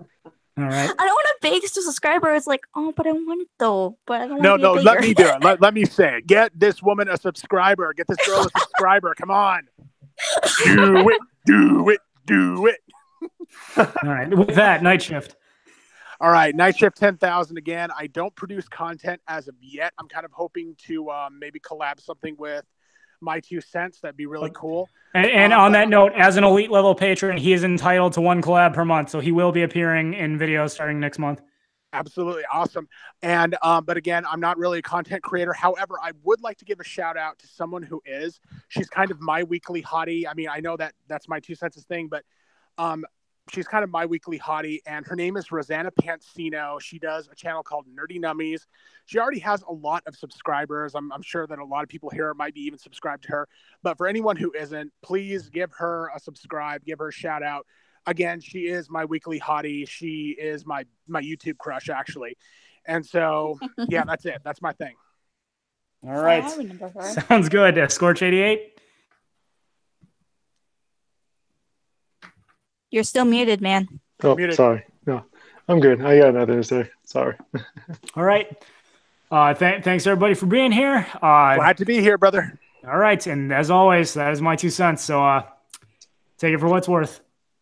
All right. I don't want to beg to subscriber. It's like, oh, but I want it though. But I don't No, want to be a let beggar. me do it. Let me say it. Get this woman a subscriber. Get this girl a subscriber. Come on. Do it. Do it. Do it. All right. With that, Night Shift. All right, Night Shift 10,000 again. I don't produce content as of yet. I'm kind of hoping to maybe collab something with My 2 Cents. That'd be really cool. And on that note, as an elite level patron, he is entitled to 1 collab per month. So he will be appearing in videos starting next month. Absolutely awesome. And but again, I'm not really a content creator. However, I would like to give a shout out to someone who is. She's kind of my weekly hottie. I mean, I know that that's My 2 Cents thing, but she's kind of my weekly hottie, and her name is Rosanna Pansino. She does a channel called Nerdy Nummies. She already has a lot of subscribers. I'm sure that a lot of people here might be even subscribed to her. But for anyone who isn't, please give her a subscribe, give her a shout out. Again, she is my weekly hottie. She is my YouTube crush, actually. And so, yeah, that's it. That's my thing. All right. I remember her. Sounds good. Scorch 88. You're still muted, man. Oh, Muted. sorry. No, I'm good. I got others there. Sorry. All right. Thanks everybody for being here. Glad to be here, brother. All right. And as always, that is My 2 Cents. So take it for what's worth.